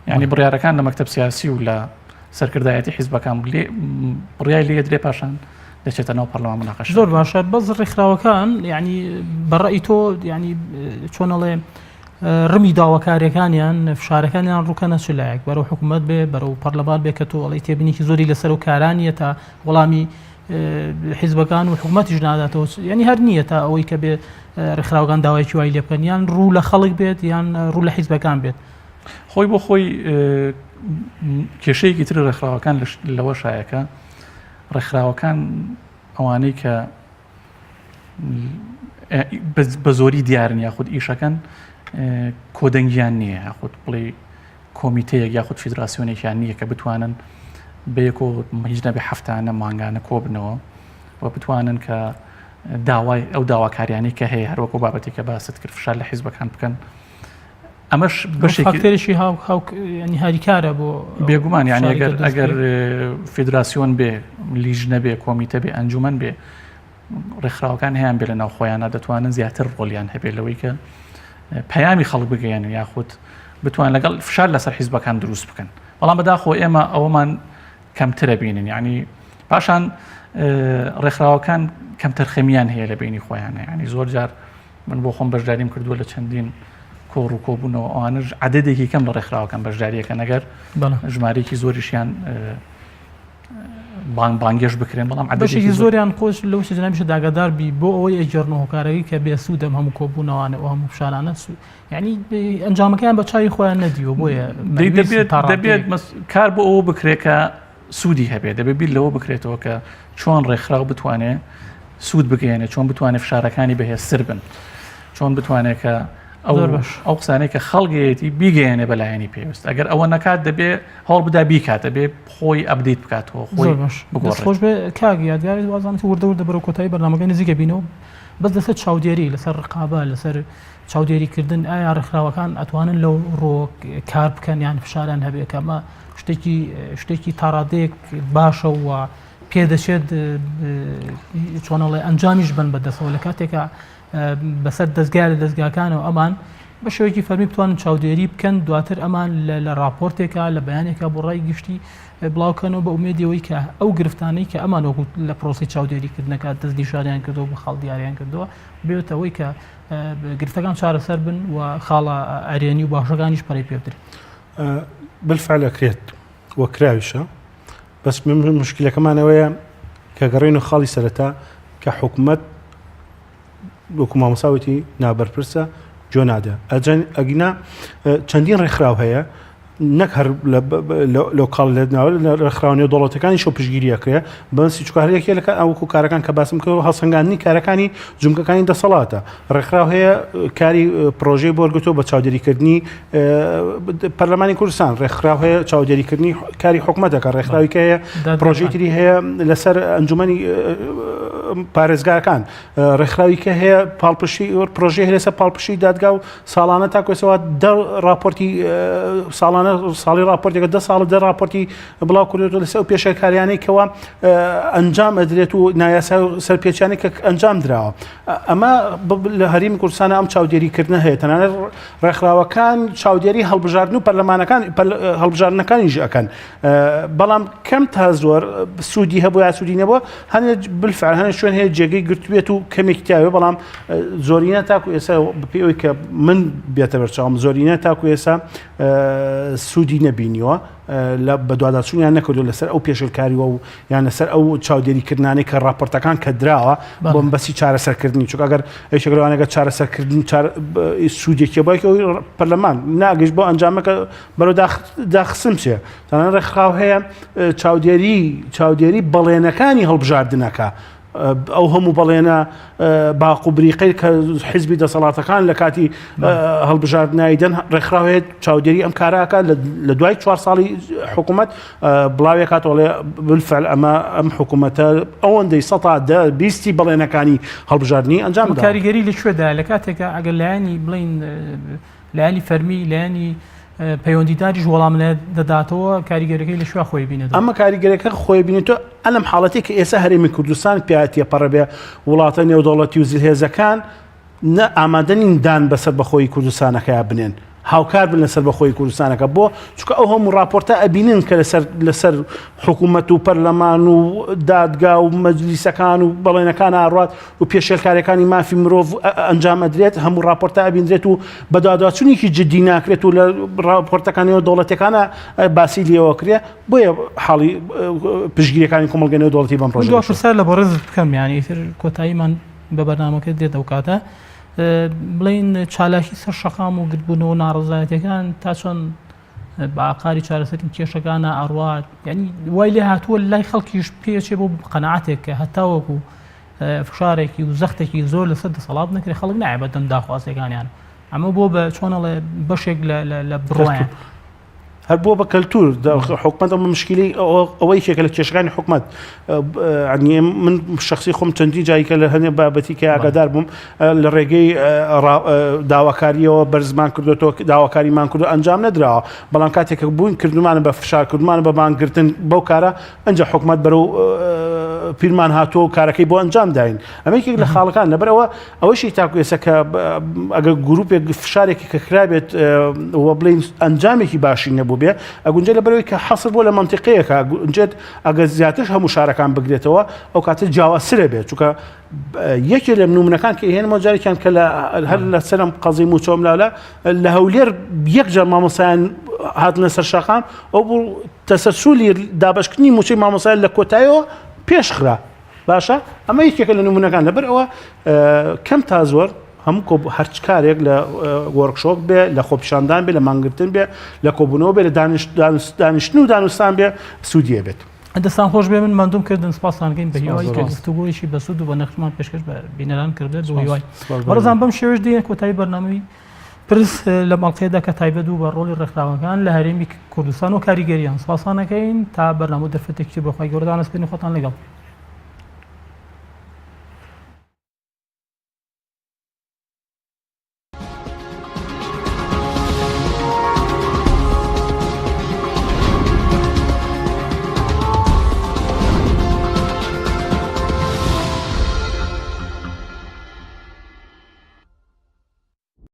Speaker 2: ینی بڕیارەکان لە مەکتەب سیاسی و لە سەرکردایەتی حیزبەکان بڕیای لێ درێ پاشان دەچێتە ناو پەرلەمان مناقەش
Speaker 1: زۆر باشە بەس ڕێکخراوەکان ینی بەڕێی تۆ ینی چۆنەڵێ ڕمی داواکاریەکانیان فشارەکانیان ڕووکەنە چلایەک بەرەو حکوومەت بێ بەرەو پەرلەمان بێ کە تۆ ئەڵی تێبینێکی زۆری لەسەر و کارانیە تا وەڵامی حیزبەکان و حکوومەتیش ناداتەوە یعنی هەر نییە تا ئەوەی کە بێ ڕێکخراوەکان داوایکی وای لێ بکەن یان ڕوو لە خەڵک بێت یان ڕوو لە حیزبەکان بێت
Speaker 2: خۆی بۆ خۆی کێشەیەکی تر ڕێکخراوەکان لەوە شایەکە ڕێکخراوەکان ئەوانەی کە بە زۆری دیارن یاخود ئیشەکەن کۆدەنگیان نییە یاخود بڵێ کۆمیتەیەک یاخود فیدراسیۆنێکیان نییە کە بتوانن بەیەکۆ هیچ نەبێ هەفتانە مانگانە کۆبنەوە و بتوانن کە داوای ئەو داواکاریانی کە هەیە هەروەکو بابەتی کە باست کرد فشار لە حیزبەکان بکەن ئەمەش
Speaker 1: بەشێکی ینی هاریکارە بۆ
Speaker 2: بێگومان یانی ئەگەر فیدراسیۆن بێ لیژ نەبێ کۆمیتە بێ ئەنجومەن بێ ڕێکخراوەکان هەیان بێ لە ناو خۆیانە دەتوانن زیاتر ڕۆلیان هەبێت لەوەی کە پەیامی خەڵک بگەیەن یاخود بتوان لەگەڵ فشار لەسەر حیزبەکان دروست بکەن بەڵام بەداخۆ ئێمە ئەوەمان کەمترە بینن یعنی پاشان ڕێکخراوەکان کەمتر خەمیان هەیە لە بینی خۆیانە ینی زۆر جار من بۆ خۆم بەشداریم کردووە لە چەندین کۆڕ و کۆبوونەوە ئەوانش عەدەدێکی کەم لە ڕێکخراوەکان بەشداریەکە نەگەر ژمارەیەکی زۆریشیان بانگێش بکرێن بەڵام
Speaker 1: بەشێکی زۆریان خۆش لەو شەجانەمیشە داگادار بی بۆ ئەوەی ئەجێڕنەوە هۆکارەکەی کە بێسوودەم هەموو کۆبوونەوانە و هەموو فشارانە یعنی ئەنجامەکەیان بە چاوی خۆیان نەدیوە بۆیە
Speaker 2: دەبێت کار بۆ ئەوە بکرێت کە سوودی هەبێت دەبێت بیر لەوە بکرێتەوە کە چۆن ڕێکخراو بتوانێت سوود بگەێنێت چۆن بتوانێت فشارەکانی بەهێزتر بن چۆن بتوانێت کە ئەو قسانەی کە خەڵگەیەتی بیگەێنێ بەلایەنی پێویست ئەگەر ئەوە نەکات دەبێت هەڵ بدا بیکاتە بێ خۆی ئەبدیت بکاتەوە
Speaker 1: خۆش بێ کاگی یادگاری وازانێت وردەوردە بەرەو کۆتایی بەرنامەکەی نزیکە بینەوە بەس دەسەر چاودێری لەسەر ڕقابە لەسەر چاودێریکردن ئایا ڕێکخراوەکان ئەتوانن لەو ڕۆ کار بکەن یان فشاریان هەبێت کە ئەمە شتێکی تاڕادەیەک باشە و پێدەچێت چۆنەڵێ ئەنجامیش بن بەدەستەوە لە کاتێکە بەسەر دەستگای لە دەستگاکانەوە ئەمان بە شێوەیەکی فەرمی بتوانن چاودێری بکەن دواتر ئەمان لە راپۆرتێکە لە بەیانێکە بۆ ڕای گشتی بڵاوکەنەوە بە ئومێدیەوەی کە ئەو گرفتانەی کە ئەمان وەکو لە پرۆسی چاودێریکردنەکە دەست نیشانیان کردەوە بە خاڵ دیاریان کردەوە بێتەوەی کە گرفتەکان چارەسەر بن و خاڵە ئەرێنی و باشەکانیش پەڕی پێ بدرێت
Speaker 3: بالفعل ئەکرێت وە کراویشە بەس مشکلەکەمانەوەیە کە گەڕێنە خاڵی سەرەتا کە حکوومەت وەکو مامۆساوەتی نابەرپرسە جۆ نادە ئەگینا چەندین ڕێکخراو هەیە نەک هەر لۆکاڵ لە ڕێکخراوەی دەوڵەتەکانی شۆ پشگیریەکرێ بەنسی چکارەیەکی لە ئەوکو کارەکان کە باسم کردەوە هەڵسەنگاندنی کارەکانی جومکەکانی دەسەڵاتە ڕێکخراو هەیە کاری پرۆژەی بۆ وەرگرتووە بە چاودێریکردنی پەرلەمانی کوردستان ڕێکخراو هەیە چاودێریکردنی کاری حکوومەتەکە ڕێکخراوی کە هەیە پرۆژەی تری هەیە لەسەر ئەنجومەنی پارێزگارەکان ڕێکخراوی کە هەیە پاڵپشی پرۆژەی لەسەر پاڵپشی دادگا و ساڵانە تاکوێسەوە راپۆرتی ساڵانە ساڵی راپۆرتێکە 10 ساڵ راپۆرتی بڵاو کردێتەوە لەسەر ئەو پێشەکاریانەی کەوە ئەنجام ئەدرێت و نایاسا و سەرپێچیانی کە ئەنجام درراوە ئەمە لە هەرێمی کوردستانە ئەم چاودێریکردنە هەیە تەنانەت ڕێکخراوەکان چاودێری هەڵبژاردن و پەرلەمانەکان هەڵبژاردنەکانیش ئەکەن بەڵام کەم تا زۆر سوودی هەبوو یا سوودی نەبووە هەنێ بالفعل هەنێ شوێن هەیە جێگەی گرتوێت و کەمێکی تیاوێ بەڵام زۆرینە تاکو ئێستا بەپێی کە من بێتە بەرچاوم زۆرینە تاکو ئێستا سوودی نەبینیوە لە بەدواداچوونیان نەکردو لەسەر ئەو پێشلکاریوە و یان لەسەر ئەو چاودێریکردانەی کە راپۆرتەکان کە دراوە بۆم بەسی چارەسەرکردنی چووک ئەگەر ئەیشەگەوانەگە چارەسەرکردن سوودێکی بایکە ئەوی پەرلەمان ناگەیشت بۆ ئەنجامەکە بەرەو داخسم چێ تەنانەت ڕێکخراو هەیە چاودێری بەڵێنەکانی هەڵبژاردنەکە ئەو هەموو بەڵێنە باق و بریقەی کە حیزبی دەسەڵاتەکان لە کاتی هەڵبژاردنایدەن ڕێکخراوێت چاودێری ئەم کاراکە لە دوای 4 ساڵی حکوومەت بڵاوێک کاتۆڵێ بالفعل ئەم حکوومەتە ئەوەندەی 120 بەڵێنەکانی هەڵبژاردننی ئەنجام
Speaker 1: کاریگەری لەکوێدا لە کاتێکە ئەگەر لایانی بڵین لایانی فەرمی لایانی پەیوەندیداریش وەڵام دەداتەوە کاریگەرەکەی لە شوێ خۆی بینێت
Speaker 3: ئەمە کاریگەرەکە خۆی بینێتەوە ئەلم حاڵەتی کە ئێستا هەرێمی کوردستان پیاتیە پەڕەبێ وڵاتە نێودەوڵەتی و زیرهێزەکان ئامادەنین دان بەسەر بەخۆی کوردستانەکەیا بنێن هاوکار بن لەسەر بەخۆی کوردستانەکە بۆ چکە ئەو هەموو راپۆرتە ئەبینن کە لەسەر حکوومەت و پەرلەمان و دادگا و مەجلیسەکان و بەڵێنەکان ئاڕات و پێشێلکارەکانی مافی مرۆڤ ئەنجام ئەدرێت هەموو راپۆرتە ئەبیندرێت و بەداداچوونێکی جددی ناکرێت و لە راپۆرتەکانیەوە دەوڵەتەکانە باسی لێەوە کرێ بۆیە حاڵی پشگیریەکانی کۆمەلگەنەوەی دەوڵەتی بەم
Speaker 1: دو پرسیار لە بەڕێز بکەم یانی تر کۆتاییمان بە بەرنامەکە دێت ئەو کاتە بڵین چالاکی سەر شەقام و گرتبوونەوە ناڕزایەتەکان تا چۆن باقاری چارەسەری کێشەکانە ئەڕوات ینی وای لێ هاتووە لای خەڵکیش پێچێ بۆ قەنەعاتێک کە هەتاوەکو فشارێکی و زەختێکی زۆر لەسەر دەسەڵات نەکرێت خەڵک نایە بە دەم داخوازیەکانیان ئەمە بۆ بە چۆنەڵێ بەشێک لە بڕوایان
Speaker 3: هەر بۆ بە کەلتور حکومەت ئەمە مشکلی ئەوەی کێکە لە کێشەکانی حکومەت من شخصی خۆم چەندی جایکە لە هەنێ بابەتی کە ئاگادار بووم لە ڕێگەی داواکاریەوە بەرزمان کردوەوە داواکاریمان کردو ئەنجام نەدراوە بەڵام کاتێکە بووین کردومانە بە فشارکردمانە بە بانگرتن بەو کارە ئەنجا حکومەت بەرەو پیرمان هاتووە و کارەکەی بۆ ئەنجام داین ئەمەیەکێک لە خاڵەکان لەبەرەوە ئەوەشی تاکوێسە کە ئەگەر گروپێک فشارێکی کە کرابێت وە بڵین ئەنجامێکی باشی نەبوو بێ ئەگونجێ لەبەرەوەی کە حەسر بۆ لە منتیقەیەکە گونجێت ئەگەر زیاتر هەموو شارەکان بگرێتەوە ئەو کاتە جیاوازترە بێت چونکە یەکێ لە نمونەکان کە هێنمەوە جارێکیان کە هەر لە سەرم قەزی موچۆم لاولە لە هەولێر یەکجار مامۆسایان هاتنە سەر شەقام ئەو بوو تەسەسولی دابەشکردنی موچەی مامۆسایان لە کۆتاییەوە پێشخرا باشە ئەمە یەکێکە لە نمونەکان لەبەر ئەوە کەم تا زۆر هەموو هەرچ کارێک لە وەرکشۆپ بێ لە خۆپیشاندان بێ لە مانگرتن بێ لە کۆبوونەوە بێ لە دانیشتن و دانوستان بێ سوودیە بێت
Speaker 1: دەستان خۆش بێ من مندوم کردن سپاسانگەین بە هیوای کە گفتوگۆیشی بە سوود و بە نەخشمان پێشکەش بە بینەران کردێت بۆ هیوای بەڕێزان بەم شێوەش دێن کۆتایی بەرنامەی پرس لە ماڵقەیەدا کە تایبەت و بە ڕۆڵی ڕێکخراوەکان لە هەرێمی کوردستان و کاریگەریان سپاسانەکەین تا بەرنامە دەرفەتێکی بەخوای گەورەدان ئەسپێنی خۆتان لەگەڵ